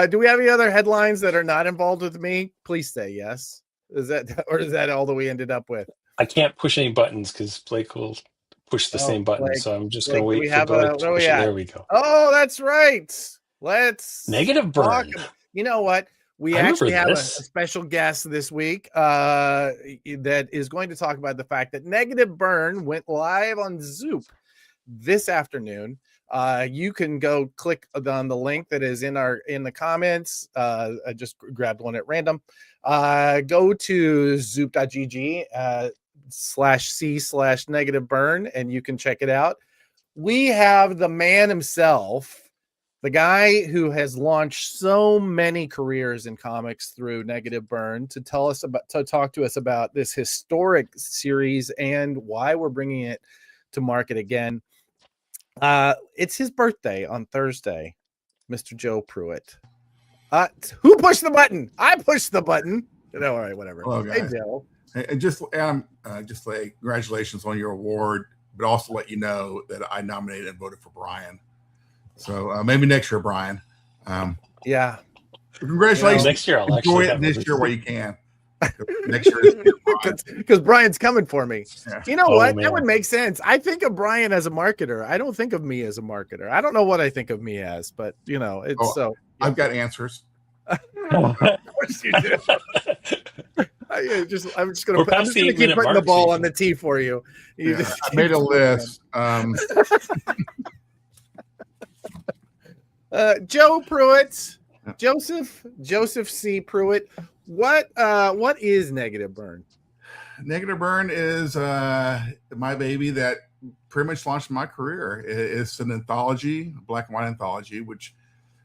Do we have any other headlines that are not involved with me? Please say yes. Is that all that we ended up with? I can't push any buttons because Blake will push the same button. Blake, so I'm just going to wait for Blake to push it. There we go. Oh, that's right. Let's Negative burn. You know what? We actually have a special guest this week that is going to talk about the fact that Negative Burn went live on Zoop this afternoon. You can go click on the link that is in the comments. I just grabbed one at random. Go to zoop.gg /c/negative burn and you can check it out. We have the man himself, the guy who has launched so many careers in comics through Negative Burn, to talk to us about this historic series and why we're bringing it to market again. It's his birthday on Thursday, Mr. Joe Pruitt. Who pushed the button? I pushed the button. No, all right, whatever. Hello, guys. Hey, Joe. And just like congratulations on your award, but also let you know that I nominated and voted for Brian. So maybe next year, Brian. Yeah. Congratulations. Next year, I'll enjoy it this year while you can. Next year is because Brian's coming for me. Yeah. You know what? Man. That would make sense. I think of Brian as a marketer. I don't think of me as a marketer. I don't know what I think of me as, but it's so. I've got answers. Of course you do. I'm just gonna keep putting the ball on the tee for you. I made a list. Joe Pruitt, Joseph C. Pruitt. What is Negative Burn? Negative Burn is my baby that pretty much launched my career. It's an anthology, a black and white anthology, which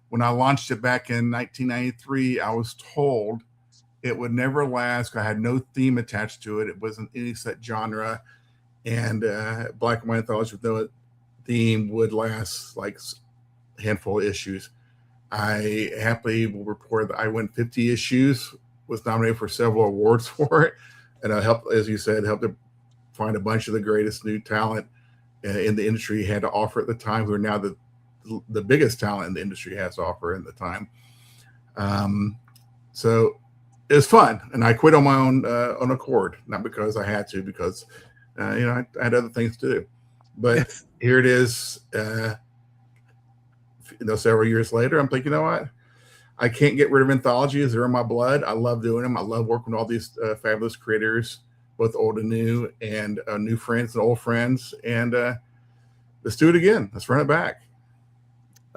when I launched it back in 1993, I was told it would never last. I had no theme attached to it. It wasn't any set genre, and black and white anthology with no theme would last like a handful of issues. I happily will report that I went 50 issues, was nominated for several awards for it, and I helped, as you said, helped to find a bunch of the greatest new talent in the industry had to offer at the time, who are now the biggest talent in the industry has to offer at the time. So it was fun, and I quit on my own accord, not because I had to, because I had other things to do. But here it is. Several years later, I'm thinking, you know what? I can't get rid of anthologies. They're in my blood. I love doing them. I love working with all these fabulous creators, both old and new, and new friends and old friends. And let's do it again. Let's run it back.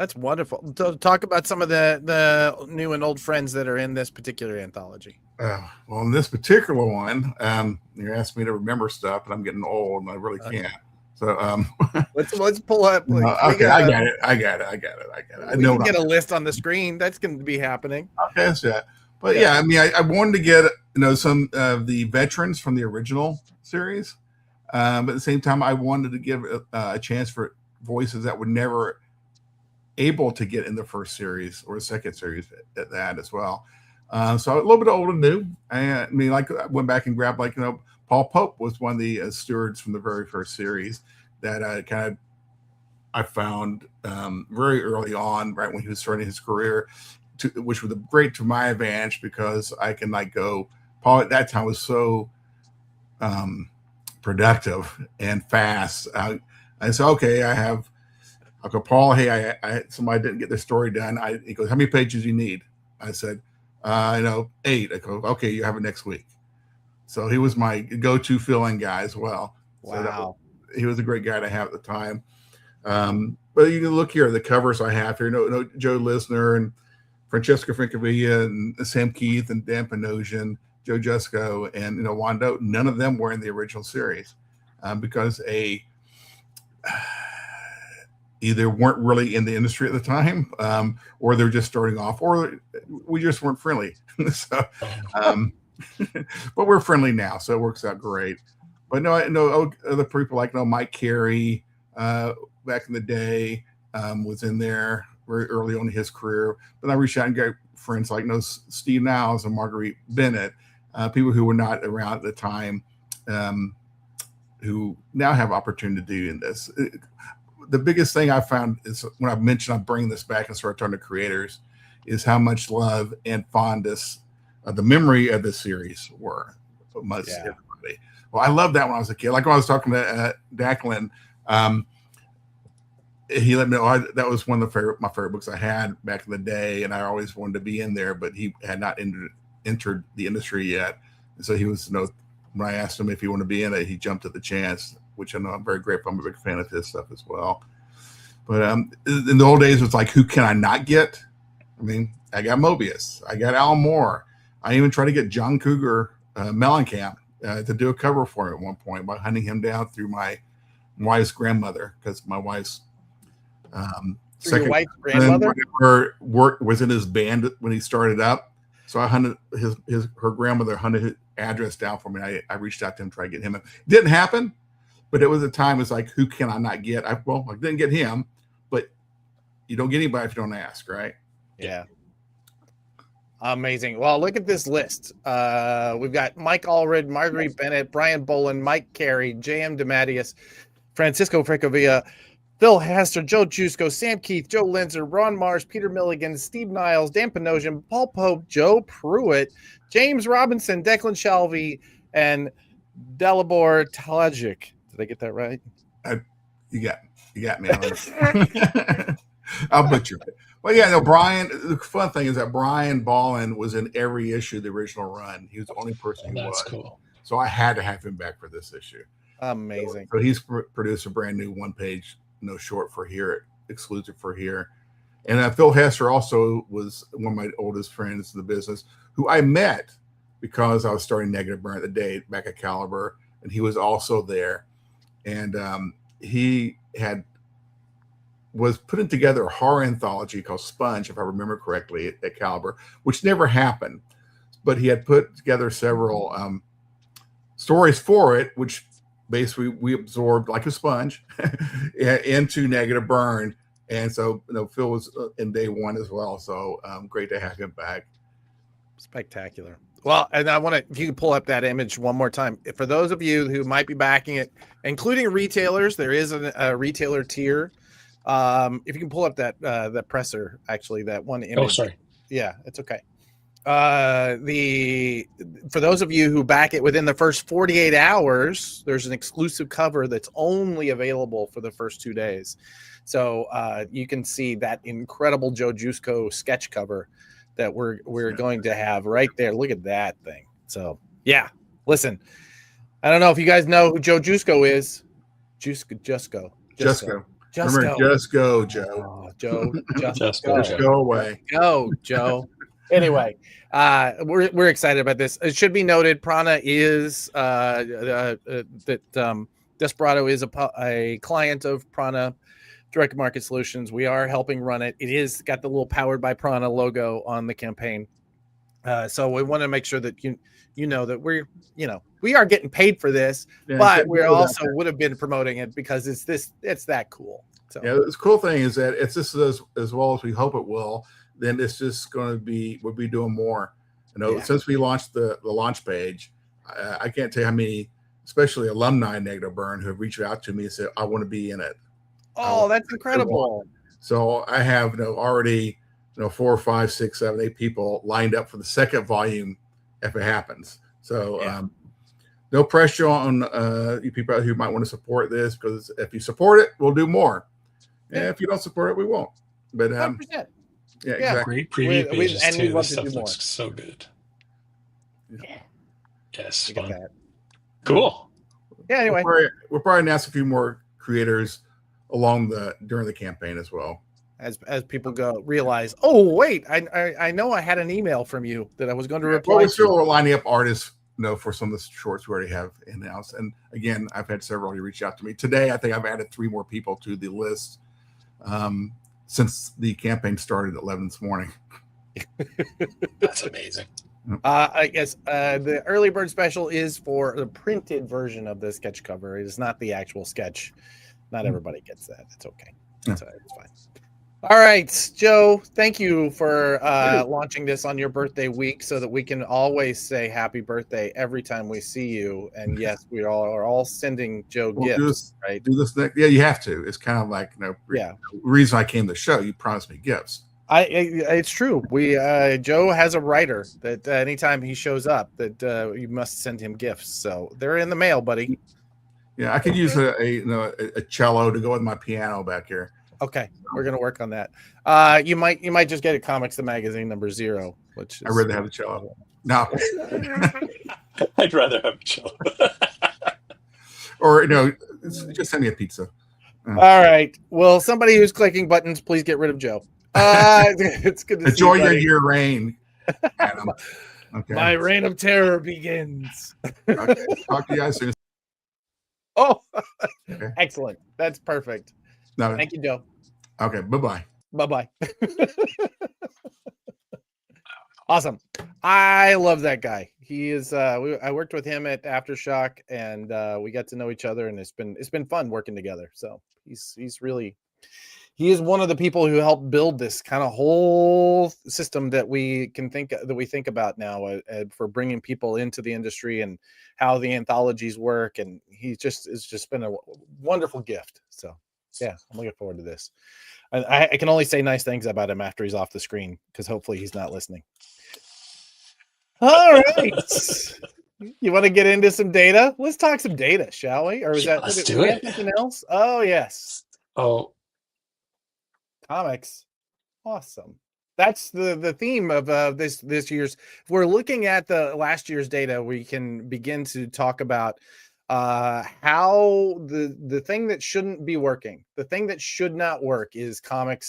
That's wonderful. So talk about some of the new and old friends that are in this particular anthology. Well, in this particular one, you asked me to remember stuff, and I'm getting old, and I really can't. So let's pull up. Okay, I got it. I know. We can get a list on the screen. That's going to be happening. Okay, that's that. But yeah, I mean, I wanted to get some of the veterans from the original series, but at the same time, I wanted to give a chance for voices that were never able to get in the first series or the second series at that as well. So a little bit old and new. I mean, like I went back and grabbed Paul Pope was one of the stewards from the very first series that I found very early on, right when he was starting his career, which was great to my advantage because I can go. Paul at that time was so productive and fast. I said, okay, I'll go, Paul, hey, I somebody didn't get their story done. He goes, how many pages do you need? I said, 8. I go, okay, you have it next week. So he was my go-to fill-in guy as well. Wow. So he was a great guy to have at the time. But you can look here, the covers I have here, Joe Lisner and Francesca Francavilla and Sam Keith and Dan Panosian, Joe Jusko and Wando. None of them were in the original series because either weren't really in the industry at the time, or they're just starting off, or we just weren't friendly. So, but we're friendly now, so it works out great. But no, I know other people like Mike Carey back in the day was in there very early on in his career. But I reached out and got friends like Steve Niles and Marguerite Bennett, people who were not around at the time, who now have opportunity to do in this. The biggest thing I found is when I mentioned I'm bringing this back and start talking to creators is how much love and fondness the memory of the series were amongst everybody. Well, I loved that when I was a kid. Like when I was talking to Declan, he let me know that was one of my favorite books I had back in the day, and I always wanted to be in there, but he had not entered the industry yet. And so he was, when I asked him if he wanted to be in it, he jumped at the chance, which I know I'm very grateful. I'm a big fan of his stuff as well. But in the old days, it was like, who can I not get? I mean, I got Mobius. I got Alan Moore. I even tried to get John Cougar Mellencamp to do a cover for me at one point by hunting him down through my wife's grandmother, because my wife's your wife's grandmother work was in his band when he started up. So I hunted her grandmother hunted his address down for me. I reached out to him, tried to get him. It didn't happen. But it was a time, it's like, who can I not get? I didn't get him, but you don't get anybody if you don't ask, right? Yeah. Amazing. Well, look at this list. We've got Mike Allred, Marguerite Bennett, Brian Boland, Mike Carey, J.M. DeMatteis, Francisco Francavilla, Phil Hester, Joe Jusko, Sam Keith, Joe Linzer, Ron Marsh, Peter Milligan, Steve Niles, Dan Panosian, Paul Pope, Joe Pruitt, James Robinson, Declan Shalvey, and Dalibor Talajic. Did I get that right? You got me. I'll butcher it. Well, yeah, no, Brian. The fun thing is that Brian Boland was in every issue of the original run. He was the only person who was. Cool. So I had to have him back for this issue. Amazing. So he's produced a brand new one-page, short for here, exclusive for here. And Phil Hester also was one of my oldest friends in the business, who I met because I was starting Negative Burn at the day back at Caliber, and he was also there. And he was putting together a horror anthology called Sponge, if I remember correctly, at Caliber, which never happened. But he had put together several stories for it, which basically we absorbed like a sponge into Negative Burn. And so Phil was in day one as well. So great to have him back. Spectacular. Well, and I want to, if you can pull up that image one more time. For those of you who might be backing it, including retailers, there is a retailer tier. If you can pull up that presser, actually, that one image. Oh, sorry. Yeah, it's okay. For those of you who back it within the first 48 hours, there's an exclusive cover that's only available for the first 2 days. So you can see that incredible Joe Jusko sketch cover that we're going to have right there. Look at that thing. So yeah, listen, I don't know if you guys know who Joe Jusko is. Jusko. Remember, just go, Joe. Oh, Joe, Just go. go, Just Joe. go away. Go, Joe. Anyway, we're excited about this. It should be noted, Prana is Desperado is a client of Prana Direct Market Solutions. We are helping run it. It is got the little powered by Prana logo on the campaign. So we want to make sure that you know that we are getting paid for this, but we also would have been promoting it because it's that cool. So yeah, the cool thing is that it's just as well as we hope it will. Then it's just going to be we'll be doing more. Since we launched the launch page, I can't tell you how many, especially alumni Negative Burn, who have reached out to me and said, "I want to be in it." Oh, that's incredible. So I have already 4, 5, 6, 7, 8 people lined up for the second volume if it happens. So no pressure on you people out who might want to support this, because if you support it, we'll do more. And if you don't support it, we won't. But 100%. Yeah, exactly. Great preview pages and we too. want This to do stuff more. looks so good. Yeah. Yes, We got fun. that. Cool. Yeah. Anyway, we'll probably announce a few more creators during the campaign as well. as people realize, oh wait, I know I had an email from you that I was going to reply. Well, we're still lining up artists, for some of the shorts we already have in-house. And again, I've had several already reach out to me today. I think I've added 3 more people to the list since the campaign started at 11 this morning. That's amazing. I guess the early bird special is for the printed version of the sketch cover. It is not the actual sketch. Not everybody gets that. It's okay. It's fine. All right, Joe, thank you for launching this on your birthday week so that we can always say happy birthday every time we see you. And yes, we are all sending Joe gifts, right? Do this next. Yeah, you have to. It's kind of like, reason I came to the show, you promised me gifts. It's true. Joe has a writer that anytime he shows up that you must send him gifts. So they're in the mail, buddy. Yeah, I could use a cello to go with my piano back here. Okay, we're gonna work on that. You might just get a Comics the Magazine #0, which is, I'd rather have a cello. No, I'd rather have a cello. Or just send me a pizza. All right. Well, somebody who's clicking buttons, please get rid of Joe. It's good to enjoy see you, your reign, Adam. Okay. My reign of terror begins. Okay. Talk to you guys soon. Oh, okay. Excellent. That's perfect. No. Thank you, Joe. Okay. Bye-bye. Bye-bye. Awesome. I love that guy. He is I worked with him at Aftershock, and we got to know each other, and it's been fun working together. So he is one of the people who helped build this kind of whole system that we think about now for bringing people into the industry and how the anthologies work. And it's just been a wonderful gift. So yeah, I'm looking forward to this. I can only say nice things about him after he's off the screen, because hopefully he's not listening. All right. You want to get into some data? Let's talk some data, shall we? Or let's do it. Something else? Oh, yes. Oh, comics. Awesome. That's the theme of this year's. If we're looking at the last year's data, we can begin to talk about how the thing that shouldn't be working, the thing that should not work, is comic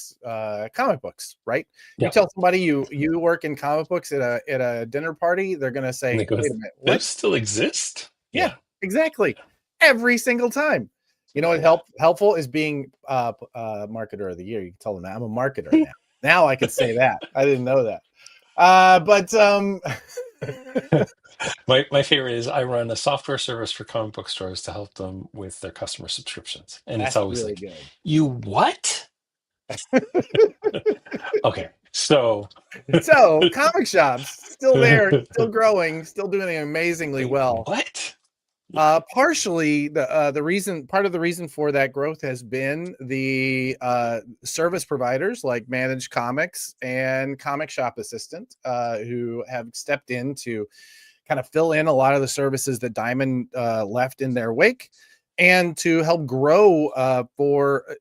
books, right? Yeah. You tell somebody you work in comic books at a dinner party, they're gonna say, wait a minute, what? Those still exist? Yeah, exactly. Every single time. You know what helpful is being marketer of the year. You can tell them that I'm a marketer now. Now I can say that. I didn't know that. My favorite is I run a software service for comic book stores to help them with their customer subscriptions. And it's always really like, good. You what? Okay. So comic shops still there, still growing, still doing amazingly well. What? Partially part of the reason for that growth has been the service providers like Managed Comics and Comic Shop Assistant, who have stepped in to kind of fill in a lot of the services that Diamond left in their wake, and to help grow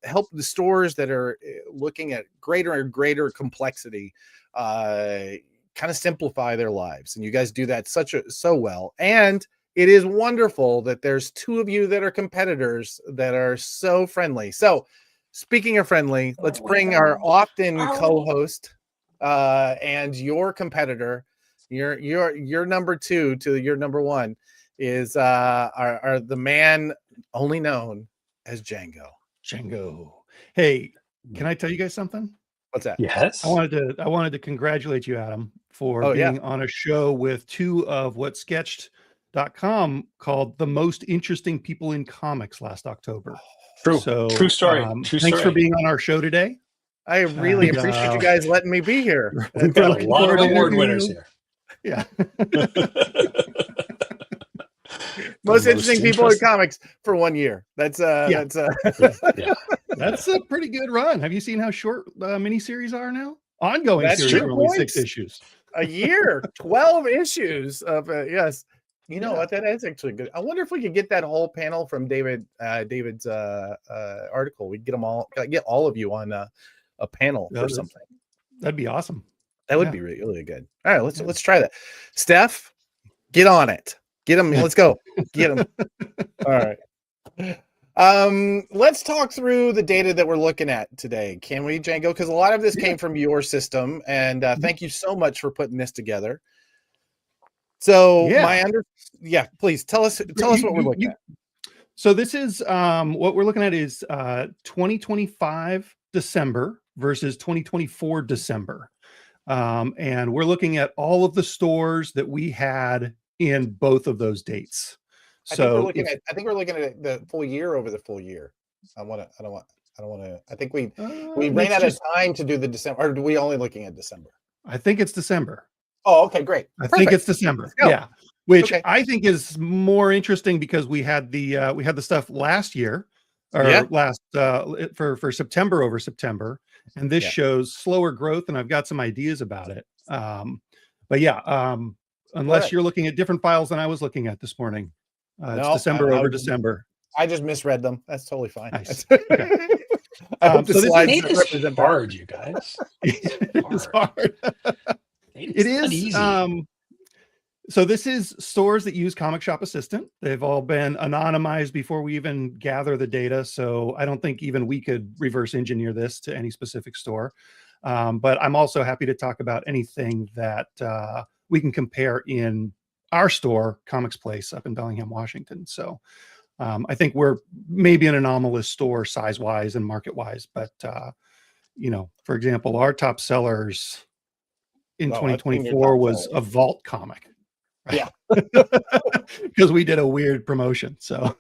help the stores that are looking at greater and greater complexity kind of simplify their lives. And you guys do that so well. And it is wonderful that there's 2 of you that are competitors that are so friendly. So speaking of friendly, let's bring our often co-host and your competitor, your number two to your number one is our the man only known as Django. Django. Hey, can I tell you guys something? What's that? Yes. I wanted to congratulate you, Adam, for being on a show with two of what Sketched.com called the most interesting people in comics last October. True. So True story. Thanks for being on our show today. I really appreciate you guys letting me be here. We've got a lot of award winners here. Yeah. Most interesting people in comics for 1 year. That's yeah. That's a pretty good run. Have you seen how short miniseries are now? Ongoing That's series true. are only 6 issues. A year, 12 issues of yes. You know what? That is actually good. I wonder if we could get that whole panel from David's article. We get them all, get all of you on a panel or something. That'd be awesome. That would be really, really good. All right, let's try that. Steph, get on it. Get them. Let's go. Get them. All right. Let's talk through the data that we're looking at today. Can we, Django? Because a lot of this came from your system, and thank you so much for putting this together. So please tell us what we're looking at. So this is what we're looking at is 2025 December versus 2024 December. And we're looking at all of the stores that we had in both of those dates. I think we're looking at the full year over the full year. I think we ran out of time to do the December, or are we only looking at December? I think it's December. Oh, okay, great. I think it's December. Yeah. Which I think is more interesting because we had the stuff last year or last for September over September. And this shows slower growth, and I've got some ideas about it. Unless you're looking at different files than I was looking at this morning. It's December over December. I just misread them. That's totally fine. Nice. Okay. So this is hard, you guys. It is hard. It is easy. So this is stores that use Comic Shop Assistant. They've all been anonymized before we even gather the data. So I don't think even we could reverse engineer this to any specific store. But I'm also happy to talk about anything that we can compare in our store, Comics Place, up in Bellingham, Washington. So I think we're maybe an anomalous store size-wise and market-wise. But, for example, our top sellers in 2024 was a Vault comic. Yeah. Because we did a weird promotion. So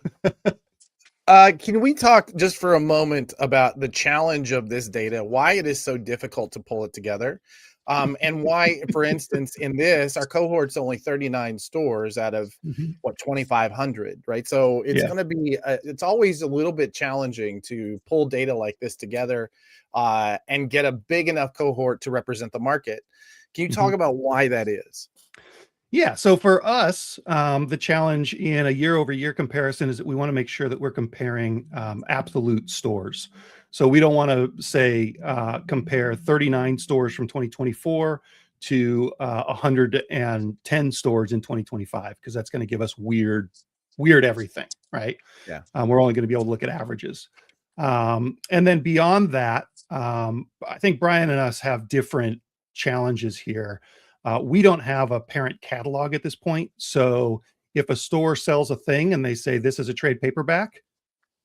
can we talk just for a moment about the challenge of this data, why it is so difficult to pull it together? And why, for instance, in this, our cohort's only 39 stores out of 2,500, right? So it's going to be, it's always a little bit challenging to pull data like this together and get a big enough cohort to represent the market. Can you talk about why that is? Yeah. So for us, the challenge in a year over year comparison is that we want to make sure that we're comparing absolute stores. So we don't want to say compare 39 stores from 2024 to 110 stores in 2025, because that's going to give us weird everything, right? Yeah. We're only going to be able to look at averages. And then beyond that, I think Brian and us have different challenges here. We don't have a parent catalog at this point. So if a store sells a thing and they say this is a trade paperback,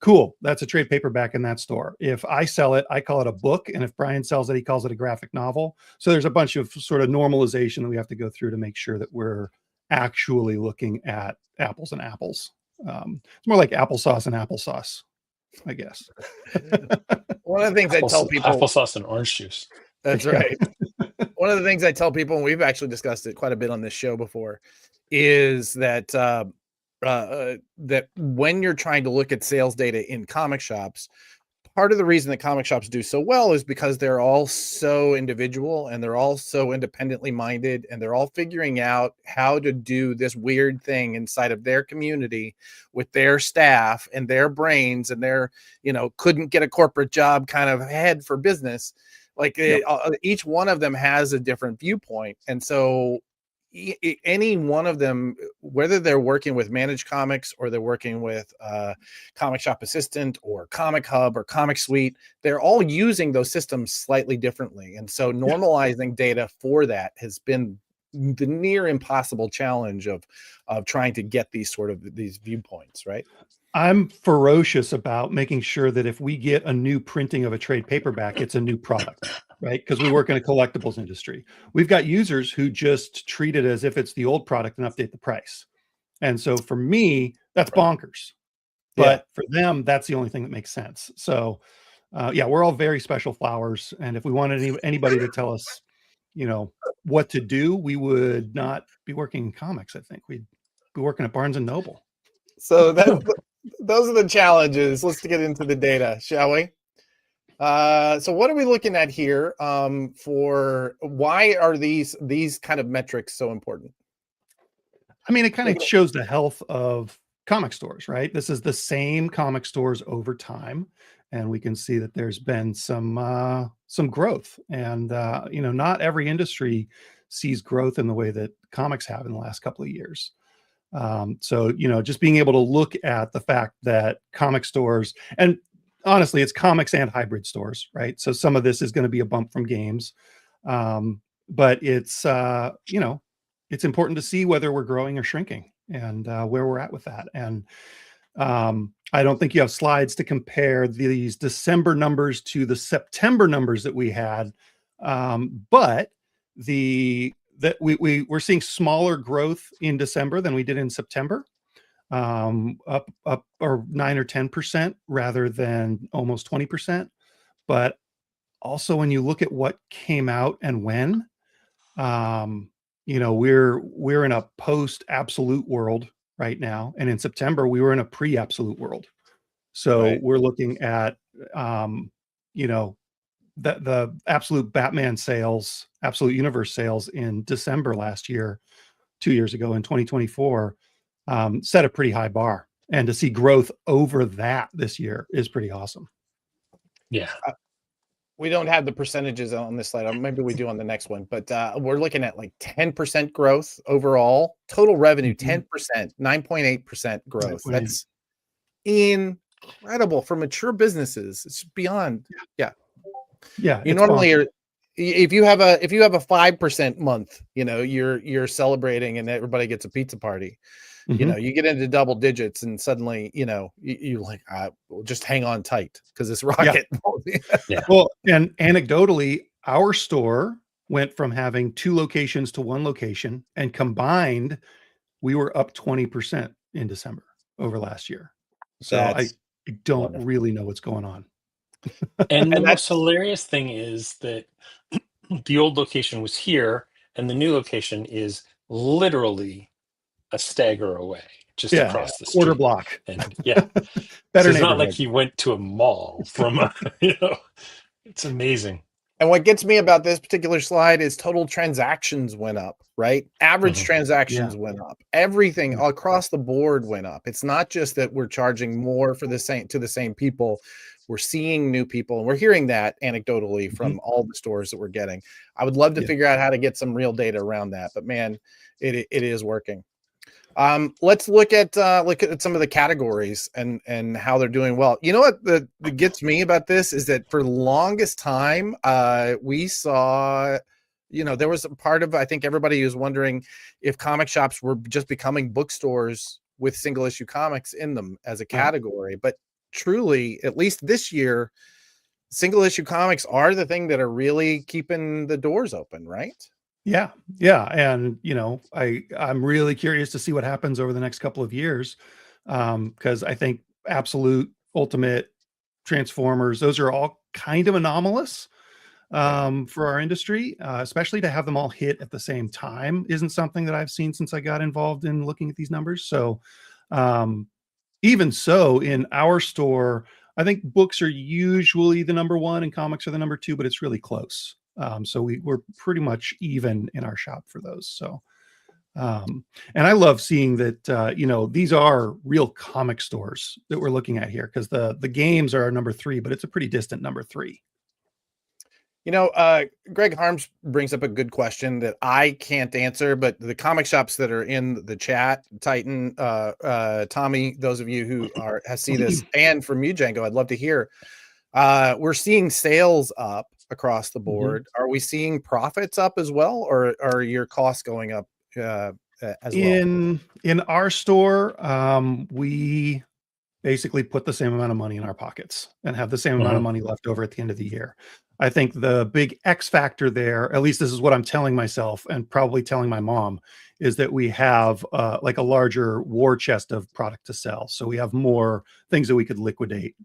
cool, that's a trade paperback in that store. If I sell it, I call it a book. And if Brian sells it, he calls it a graphic novel. So there's a bunch of sort of normalization that we have to go through to make sure that we're actually looking at apples and apples. It's more like applesauce and applesauce, I guess. One of the things I tell people, applesauce and orange juice. That's right. One of the things I tell people, and we've actually discussed it quite a bit on this show before, is that that when you're trying to look at sales data in comic shops, part of the reason that comic shops do so well is because they're all so individual and they're all so independently minded, and they're all figuring out how to do this weird thing inside of their community with their staff and their brains, and their, couldn't get a corporate job kind of head for business. Like each one of them has a different viewpoint. And so, any one of them, whether they're working with Managed Comics or they're working with Comic Shop Assistant or Comic Hub or Comic Suite, they're all using those systems slightly differently. And so normalizing data for that has been the near impossible challenge of trying to get these viewpoints, right? I'm ferocious about making sure that if we get a new printing of a trade paperback, it's a new product, right? Because we work in a collectibles industry. We've got users who just treat it as if it's the old product and update the price. And so for me, that's bonkers. But for them, that's the only thing that makes sense. So yeah, we're all very special flowers. And if we wanted anybody to tell us, you know, what to do, we would not be working in comics. I think we'd be working at Barnes and Noble. So those are the challenges. Let's get into the data, shall we? So what are we looking at here? For why are these kind of metrics so important? I mean, it kind of shows the health of comic stores, right? This is the same comic stores over time, and we can see that there's been some growth. And you know, not every industry sees growth in the way that comics have in the last couple of years. So, you know, just being able to look at the fact that comic stores, and honestly, it's comics and hybrid stores, right? So some of this is going to be a bump from games. But it's, you know, it's important to see whether we're growing or shrinking and where we're at with that. And I don't think you have slides to compare these December numbers to the September numbers that we had. But we're seeing smaller growth in December than we did in September, up or 9 or 10% rather than almost 20%. But also when you look at what came out and when, you know, we're in a post absolute world right now, and in September we were in a pre absolute world. So we're looking at, you know, the absolute Batman sales, absolute universe sales in December last year, 2 years ago in 2024, set a pretty high bar. And to see growth over that this year is pretty awesome. Yeah. We don't have the percentages on this slide. Maybe we do on the next one, but we're looking at like 10% growth overall. Total revenue, 10%, 9.8% growth. That's incredible for mature businesses. It's beyond. Yeah. You normally are, if you have a 5% month, you know, you're celebrating and everybody gets a pizza party. You know, you get into double digits and suddenly, you know, you like, we'll just hang on tight because it's rocket. Well, and anecdotally, our store went from having 2 locations to 1 location, and combined, we were up 20% in December over last year. So I don't really know what's going on. And the most hilarious thing is that the old location was here and the new location is literally a stagger away, just across the street. Quarter block. And better. So it's not like he went to a mall from, you know, it's amazing. And what gets me about this particular slide is total transactions went up, right? Average transactions went up. Everything across the board went up. It's not just that we're charging more for the same people. We're seeing new people, and we're hearing that anecdotally from all the stores that we're getting. I would love to figure out how to get some real data around that, but man, it is working. Let's look at some of the categories and how they're doing well. You know what that gets me about this is that for the longest time, we saw, you know, there was a part of, I think everybody was wondering if comic shops were just becoming bookstores with single issue comics in them as a category. But truly, at least this year, single issue comics are the thing that are really keeping the doors open, right? Yeah. And, you know, I'm really curious to see what happens over the next couple of years. Because I think Absolute, Ultimate, Transformers, those are all kind of anomalous for our industry, especially to have them all hit at the same time isn't something that I've seen since I got involved in looking at these numbers. So even so, in our store, I think books are usually the number 1 and comics are the number 2, but it's really close. So we're pretty much even in our shop for those. So, and I love seeing that, you know, these are real comic stores that we're looking at here, because the games are number 3, but it's a pretty distant number 3. Greg Harms brings up a good question that I can't answer, but the comic shops that are in the chat, Titan, Tommy, those of you who see this, and from you, Django, I'd love to hear. We're seeing sales up across the board. Are we seeing profits up as well, or are your costs going up as well? In our store, we basically put the same amount of money in our pockets and have the same amount of money left over at the end of the year. I think the big X factor there, at least this is what I'm telling myself and probably telling my mom, is that we have like a larger war chest of product to sell. So we have more things that we could liquidate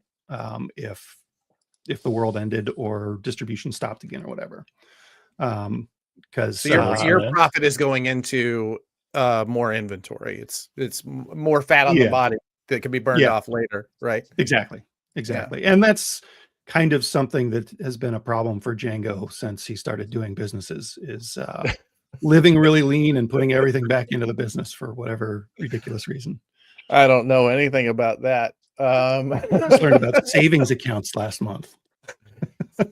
if the world ended or distribution stopped again or whatever. Because your profit is going into more inventory. It's more fat on the body that can be burned off later, right? Exactly. And that's kind of something that has been a problem for Django since he started doing businesses, is living really lean and putting everything back into the business for whatever ridiculous reason. I don't know anything about that. I just learned about savings accounts last month.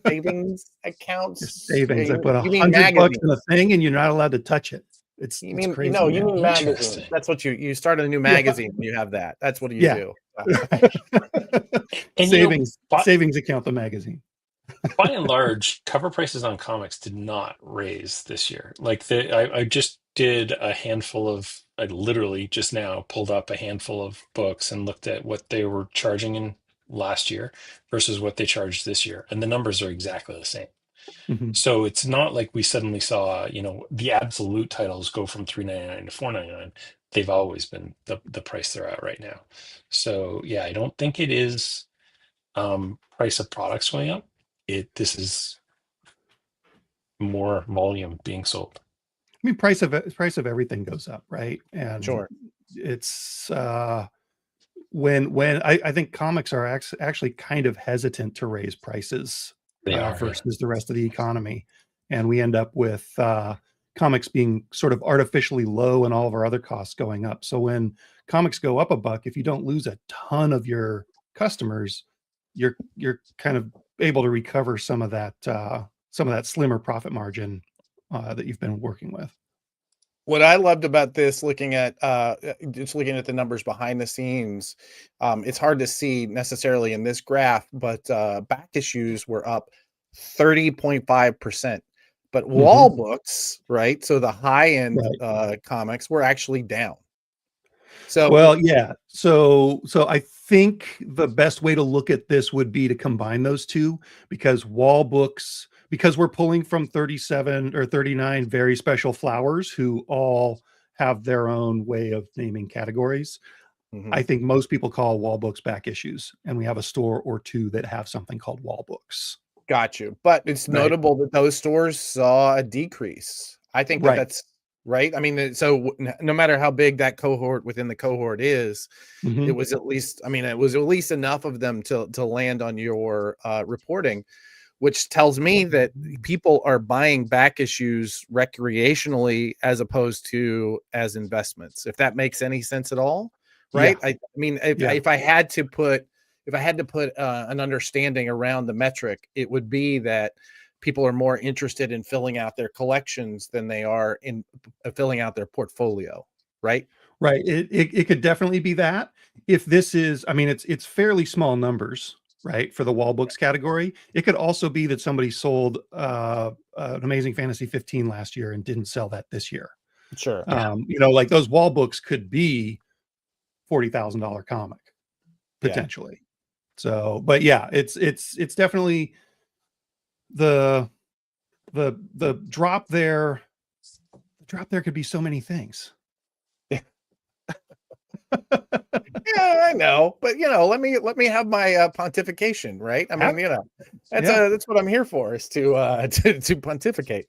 Savings accounts? Savings. I put $100 in a thing and you're not allowed to touch it. It's crazy. No, you mean magazine. That's what you started a new magazine. You have that. That's what you do. And savings account, the magazine. By and large, cover prices on comics did not raise this year. Like I just did a handful of, I literally just now pulled up a handful of books and looked at what they were charging in last year versus what they charged this year, and the numbers are exactly the same. So it's not like we suddenly saw, the absolute titles go from $3.99 to $4.99. They've always been the price they're at right now. So yeah, I don't think it is price of products going up. This is more volume being sold. I mean, price of everything goes up, right? And sure, it's when I think comics are actually kind of hesitant to raise prices versus the rest of the economy, and we end up with comics being sort of artificially low and all of our other costs going up. So when comics go up $1, if you don't lose a ton of your customers, you're kind of able to recover some of that slimmer profit margin that you've been working with. What I loved about this, looking at the numbers behind the scenes, it's hard to see necessarily in this graph, but back issues were up 30.5%. But wall books, right? So the high end comics were actually down. So So I think the best way to look at this would be to combine those two, because wall books, because we're pulling from 37 or 39 very special flowers who all have their own way of naming categories. I think most people call wall books back issues, and we have a store or two that have something called wall books. Got you. But it's notable that those stores saw a decrease. I think that's right. I mean, so no matter how big that cohort within the cohort is, it was at least enough of them to land on your reporting, which tells me that people are buying back issues recreationally as opposed to as investments, if that makes any sense at all. Right. I mean, if I had to put an understanding around the metric, it would be that people are more interested in filling out their collections than they are in filling out their portfolio. Right. It could definitely be that. If this is, I mean, it's fairly small numbers, right, for the wall books category. It could also be that somebody sold an Amazing Fantasy 15 last year and didn't sell that this year. Sure. Like those wall books could be $40,000 comic potentially. So, but yeah, it's definitely the drop there. The drop there could be so many things. Yeah, I know, but let me have my pontification, right? I mean, that's what I'm here for, is to pontificate.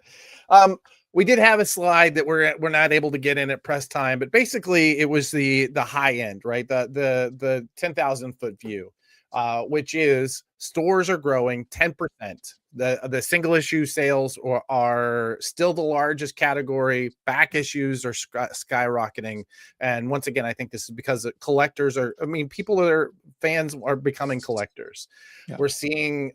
We did have a slide that we're not able to get in at press time, but basically it was the high end, right? The 10,000 foot view, which is Stores are growing 10%. The single issue sales are still the largest category. Back issues are skyrocketing. And once again, I think this is because collectors are, people that are fans are becoming collectors. Yeah. We're seeing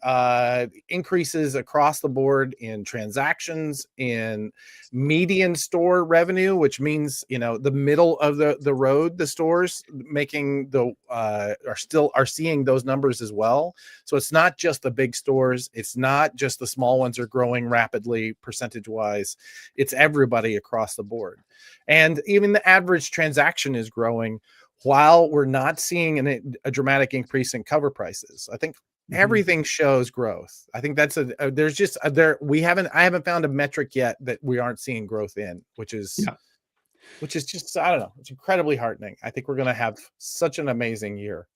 increases across the board in transactions, in median store revenue, which means, the middle of the road, the stores making are seeing those numbers as well. So it's not just the big stores. It's not just the small ones are growing rapidly percentage wise. It's everybody across the board. And even the average transaction is growing while we're not seeing a dramatic increase in cover prices. I think everything shows growth. I think that's I haven't found a metric yet that we aren't seeing growth in, which is just, I don't know. It's incredibly heartening. I think we're going to have such an amazing year.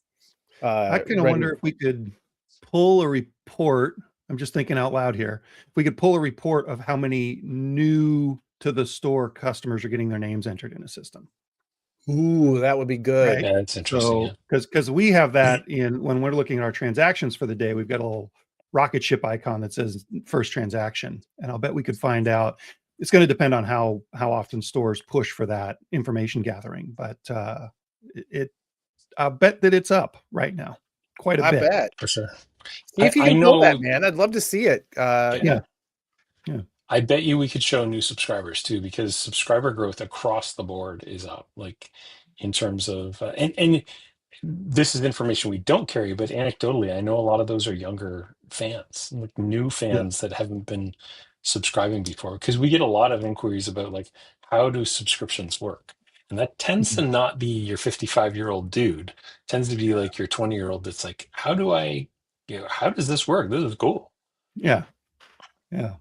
I kind of wonder if we could pull a report. I'm just thinking out loud here. If we could pull a report of how many new to the store customers are getting their names entered in a system. Ooh, that would be good. Right? Yeah, that's interesting. Because we have that when we're looking at our transactions for the day, we've got a little rocket ship icon that says first transaction. And I'll bet we could find out. It's going to depend on how often stores push for that information gathering. But I'll bet that it's up right now. Quite a bit. I bet. For sure. See if you can pull that, man. I'd love to see it. Yeah. I bet you we could show new subscribers too, because subscriber growth across the board is up. Like in terms of, and this is information we don't carry, but anecdotally, I know a lot of those are younger fans, like new fans that haven't been subscribing before, because we get a lot of inquiries about like, how do subscriptions work? And that tends to not be your 55-year-old dude. It tends to be like your 20-year-old that's like, how does this work? This is cool. Yeah. Yeah.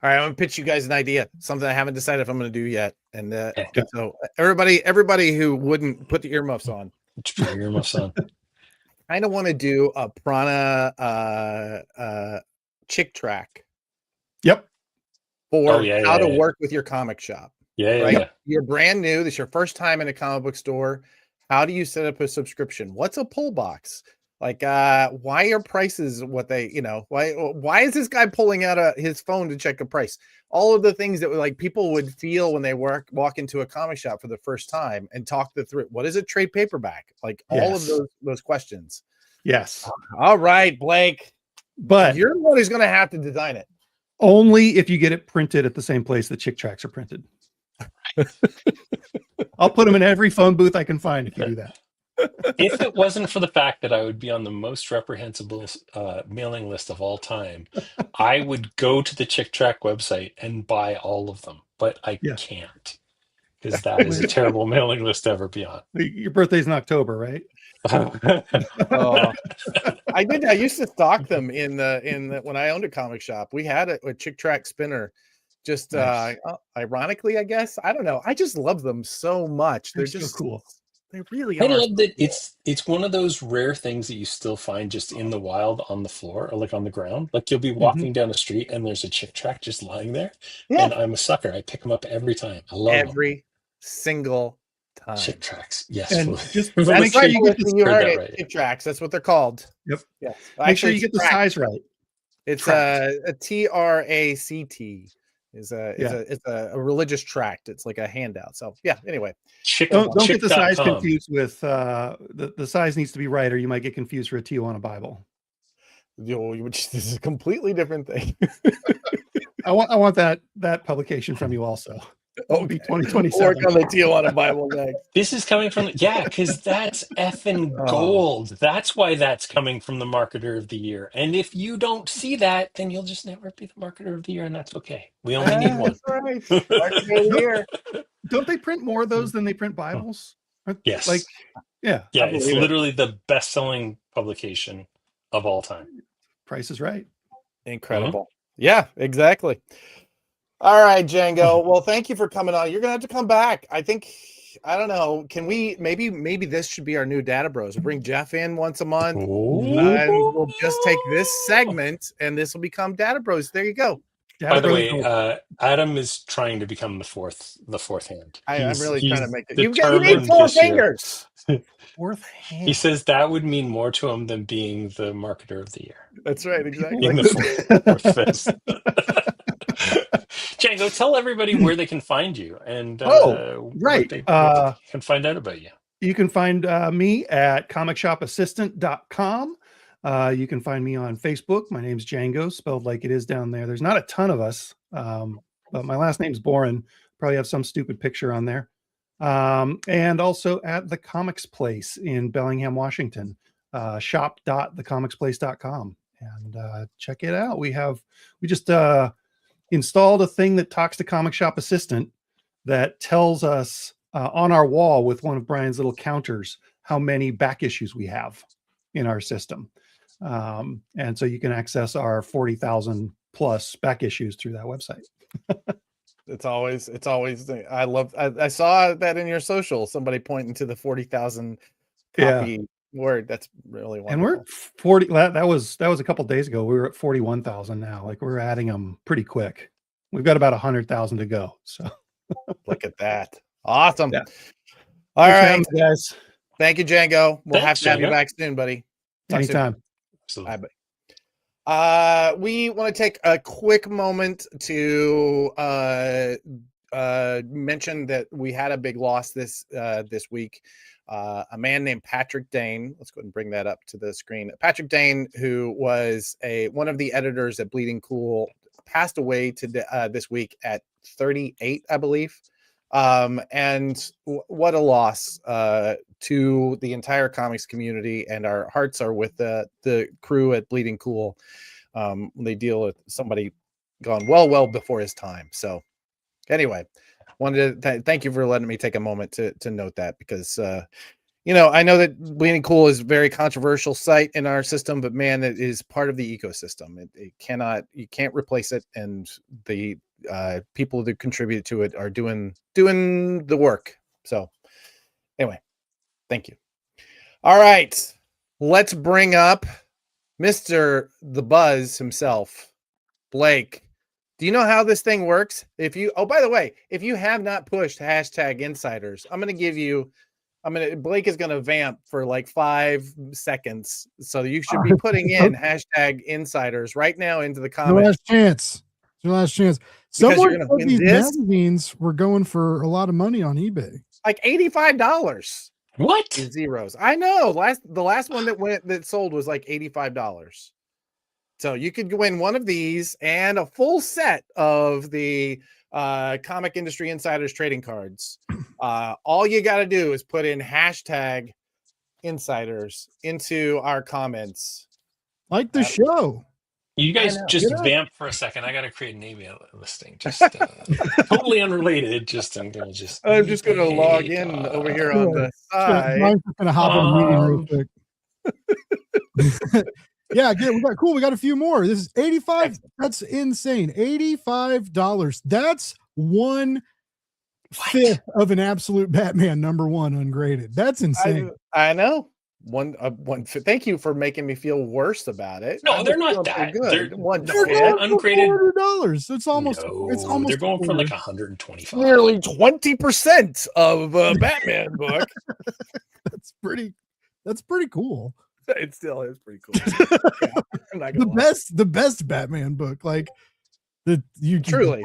All right, I'm gonna pitch you guys an idea, something I haven't decided if I'm gonna do yet. And so everybody who wouldn't put the earmuffs on, put your earmuffs on. I kind of want to do a Prana chick track. Yep. For how to work with your comic shop. Yeah. You're brand new. This is your first time in a comic book store. How do you set up a subscription? What's a pull box? Like, why are prices what they, why is this guy pulling out his phone to check a price? All of the things that like people would feel when they walk into a comic shop for the first time and talk through. What is a trade paperback? Like all of those questions. Yes. All right, Blake. But you're the one who's going to have to design it. Only if you get it printed at the same place the chick tracks are printed. I'll put them in every phone booth I can find if you do that. If it wasn't for the fact that I would be on the most reprehensible mailing list of all time, I would go to the Chick Track website and buy all of them, but I can't, because that is a terrible mailing list to ever be on. Your birthday's in October, right? I used to stock them in the when I owned a comic shop. We had a Chick Track spinner. Just nice. Ironically, I guess. I don't know. I just love them so much. They're just so cool. They really I are. love that it's one of those rare things that you still find just in the wild on the floor or like on the ground. Like you'll be walking down the street and there's a Chick Track just lying there. Yeah. And I'm a sucker. I pick them up every time. I love every single time. Chick Tracks. Yes. And just make sure you get the Chick Tracks. That's what they're called. Yep. Yeah. Make sure you get the size right. It's a TRACT. Is a religious tract. It's like a handout. So yeah. Anyway, don't get the size confused with the size needs to be right, or you might get confused for a Tijuana Bible. Which this is a completely different thing. I want that publication from you also. It'll be 2027. Work on the Tijuana Bible next. This is coming from because that's effing gold. That's why that's coming from the marketer of the year. And if you don't see that, then you'll just never be the marketer of the year, and that's okay. We only need one. That's right. Marketer of the year. Don't they print more of those than they print Bibles? Yes. Yeah. It's literally the best-selling publication of all time. Price is Right. Incredible. Yeah, exactly. All right, Django. Well, thank you for coming on. You're gonna have to come back. I don't know. Can we maybe this should be our new Data Bros? We'll bring Jeff in once a month, and we'll just take this segment, and this will become Data Bros. There you go. By the way, Adam is trying to become the fourth hand. I'm really trying to make it. You need 4 fingers. Fourth hand. He says that would mean more to him than being the marketer of the year. That's right, exactly. Being the fourth fist. Django, tell everybody where they can find you and right. what they can find out about you. You can find me at comicshopassistant.com. You can find me on Facebook. My name's Django, spelled like it is down there. There's not a ton of us, but my last name's Boren. Probably have some stupid picture on there. And also at the Comics Place in Bellingham, Washington, shop.thecomicsplace.com, and check it out. We just installed a thing that talks to Comic Shop Assistant that tells us on our wall with one of Brian's little counters how many back issues we have in our system. And so you can access our 40,000 plus back issues through that website. It's always I saw that in your social, somebody pointing to the 40,000 copy word. That's really wonderful. And we're at 40. That was a couple days ago. We were at 41,000 now. Like, we're adding them pretty quick. We've got about 100,000 to go. So look at that. Awesome. Yeah. All right, guys. Thank you, Django. We'll Thanks, have to have you Django. back soon, buddy. Talk soon. Anytime. Absolutely. Bye, buddy. We want to take a quick moment to mention that we had a big loss this week. A man named Patrick Dane. Let's go ahead and bring that up to the screen. Patrick Dane, who was one of the editors at Bleeding Cool, passed away this week at 38, I believe. And what a loss to the entire comics community, and our hearts are with the crew at Bleeding Cool. They deal with somebody gone well before his time. So anyway, wanted to thank you for letting me take a moment to note that, because I know that Bleeding Cool is a very controversial site in our system, but man, it is part of the ecosystem. You can't replace it, and the people that contribute to it are doing the work. So anyway, thank you. All right, let's bring up Mr. The Buzz himself, Blake. Do you know how this thing works? By the way, if you have not pushed #insiders, Blake is going to vamp for like 5 seconds. So you should be putting in #insiders right now into the comments. No last chance. Someone said these magazines were going for a lot of money on eBay. Like $85. What? Zeros. I know. The last one that sold was like $85. So you could win one of these and a full set of the Comic Industry Insiders trading cards. All you got to do is put in #insiders into our comments. Like the show. You guys just vamp for a second. I got to create an email listing. Just totally unrelated. I'm just going to log in over here on the side. I'm just going to hop on a meeting real quick. Yeah, we got a few more. This is 85. That's insane. $85. That's 1/5 of an Absolute Batman #1 ungraded. That's insane. I know. One. Thank you for making me feel worse about it. No, they're not that good. They're ungraded. $100. It's almost. They're going for like 125. Nearly 20% of a Batman book. That's pretty cool. It still is pretty cool. Yeah, the best Batman book, like exactly.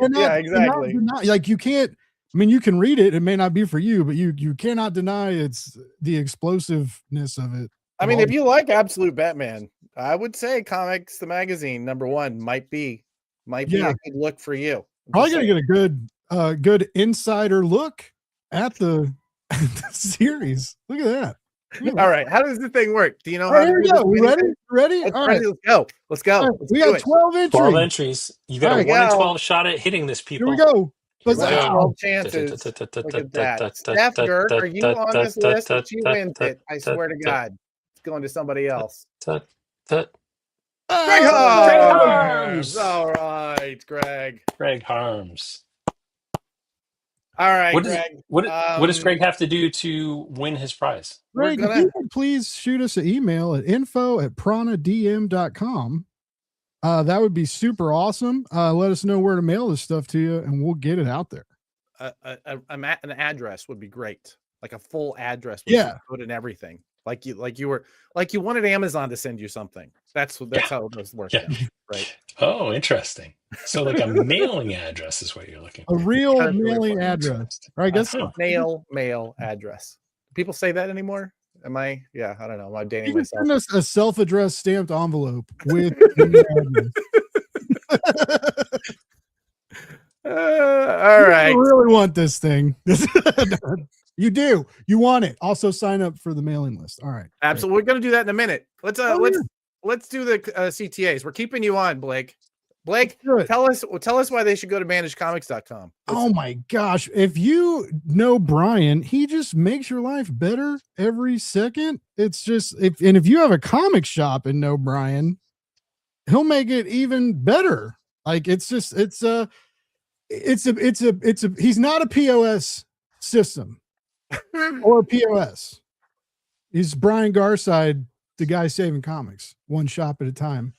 You can't. I mean, you can read it. It may not be for you, but you cannot deny it's the explosiveness of it. I mean, if you like Absolute Batman, I would say Comics the Magazine #1 might be a good look for you. Probably gonna get a good insider look at the series. Look at that. All right, how does the thing work? Do you know how? Here we go. We ready? All right, let's go. Let's go. Right, we got 12 entries. 12 entries. You got a 1 in 12 shot at hitting this, people. Here we go. 12 chances. Look at that. Steph Dirk, are you on this list? If she wins it, I swear to God, it's going to somebody else. Greg Harms. All right, Greg. Greg Harms. All right, Greg. What does Greg have to do to win his prize? Greg, if you could please shoot us an email at info@pranadm.com. That would be super awesome. Let us know where to mail this stuff to you, and we'll get it out there. An address would be great. like a full address with Yeah. zip code and everything. Like you wanted Amazon to send you something. That's how those work. Yeah. Now, right. Oh, interesting. So like a mailing address is what you're looking A for. real That's really mailing fun. address. Or I guess Uh-huh. Mail address. Do people say that anymore? Am I? Yeah, I don't know. Am I dating you just myself? send us a self-addressed stamped envelope with your address. All right. You really want this thing. You do. You want it. Also sign up for the mailing list. All right. Absolutely. We're going to do that in a minute. Let's Oh, let's do the CTAs. We're keeping you on, Blake. Blake, do it. tell us why they should go to managedcomics.com. Oh my gosh. If you know Brian, he just makes your life better every second. It's just if you have a comic shop and know Brian, he'll make it even better. Like it's a he's not a POS system or a POS. He's Brian Garside, the guy saving comics, one shop at a time.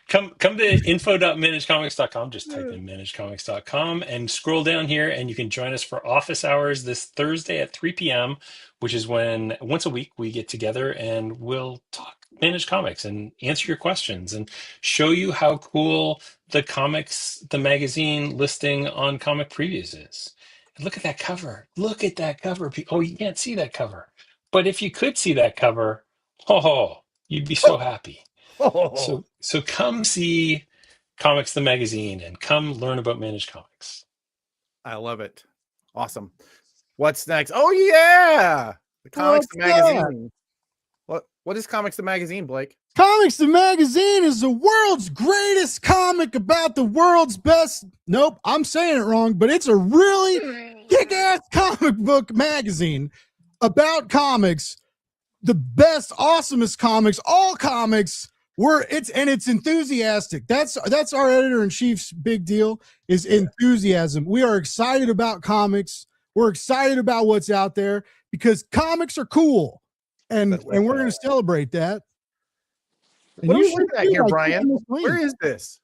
Come to info.managedcomics.com. Just type in managedcomics.com and scroll down here, and you can join us for office hours this Thursday at 3 p.m., which is when once a week we get together and we'll talk Managed Comics and answer your questions and show you how cool the magazine listing on Comic Previews is. And look at that cover. Look at that cover. Oh, you can't see that cover. But if you could see that cover, you'd be so happy. So come see Comics the Magazine and come learn about Managed Comics. I love it. Awesome. What's next? Oh yeah, the Comics the Magazine. What is Comics the Magazine, Blake? Comics the Magazine is the world's greatest comic about the world's best. Nope, I'm saying it wrong, but it's a really kick-ass comic book magazine about comics, the best, awesomest comics, all comics. It's enthusiastic. That's our editor-in-chief's big deal is enthusiasm. We are excited about comics. We're excited about what's out there because comics are cool, and we're going to celebrate that. And What you do we look at here, Brian? Where is this?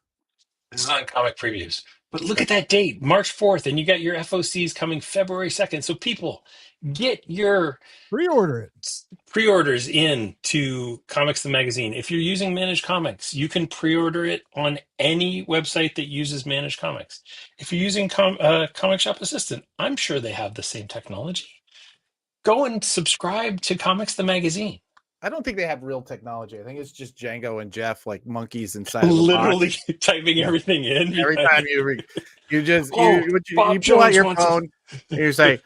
This is on Comic Previews. But look at that date, March 4th, and you got your FOCs coming February 2nd. So people, get your pre-orders in to Comics the Magazine. If you're using Managed Comics, you can pre-order it on any website that uses Managed Comics. If you're using Comic Shop Assistant, I'm sure they have the same technology. Go and subscribe to Comics the Magazine. I don't think they have real technology. I think it's just Django and Jeff like monkeys inside literally of a box. typing everything in. Every time you Bob pull out Jones your phone and you say,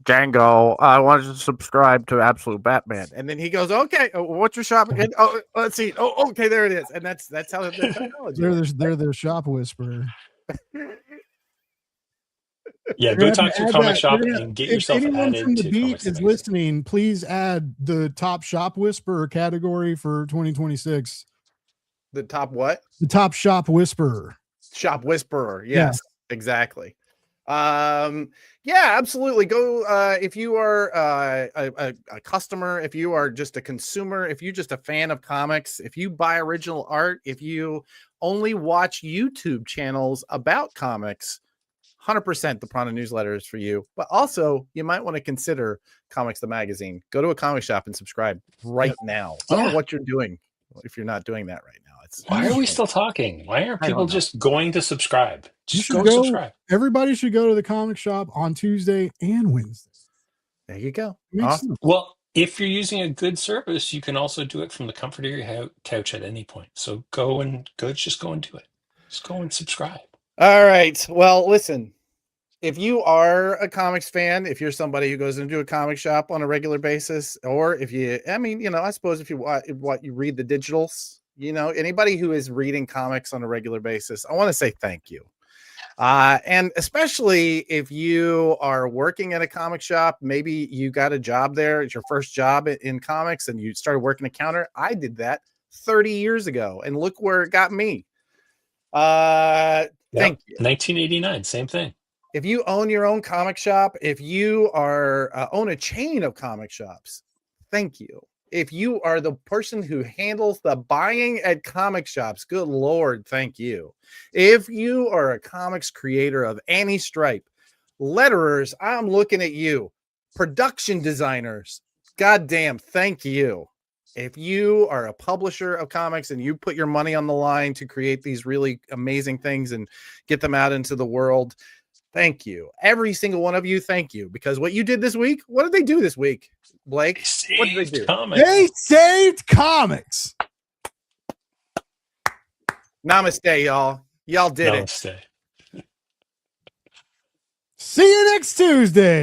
Django, I want you to subscribe to Absolute Batman. And then he goes, okay, what's your shop again? Oh, let's see. Oh, okay, there it is. And that's how the technology they're the shop whisperer. Yeah, go talk to your comic shop and get yourself added to If anyone from the beat Comics the is Magazine. listening, please add the top shop whisperer category for 2026. The top what? The top shop whisperer. Shop whisperer. Yes, exactly. Yeah, absolutely. Go if you are a customer, if you are just a consumer, if you're just a fan of comics, if you buy original art, if you only watch YouTube channels about comics, 100% the Prana newsletter is for you. But also, you might want to consider Comics the Magazine. Go to a comic shop and subscribe right now. I don't know what you're doing if you're not doing that right now. Why are we still talking? Why aren't people just going to subscribe? Just go subscribe. Everybody should go to the comic shop on Tuesday and Wednesday. There you go. Awesome. Well, if you're using a good service, you can also do it from the comfort of your couch at any point. So just go and do it. Just go and subscribe. All right. Well, listen, if you are a comics fan, if you're somebody who goes into a comic shop on a regular basis, or if I suppose if you read the digitals, anybody who is reading comics on a regular basis, I want to say thank you. And especially if you are working at a comic shop, maybe you got a job there. It's your first job in comics and you started working a counter. I did that 30 years ago and look where it got me. Thank you. 1989, same thing. If you own your own comic shop, if you are own a chain of comic shops, thank you. If you are the person who handles the buying at comic shops, good Lord, thank you. If you are a comics creator of any stripe, letterers, I'm looking at you. Production designers, goddamn, thank you. If you are a publisher of comics and you put your money on the line to create these really amazing things and get them out into the world, thank you. Every single one of you, thank you. Because what you did this week, what did they do this week, Blake? What did they do? Comics. They saved comics. Namaste, y'all. Y'all did it. Namaste. See you next Tuesday.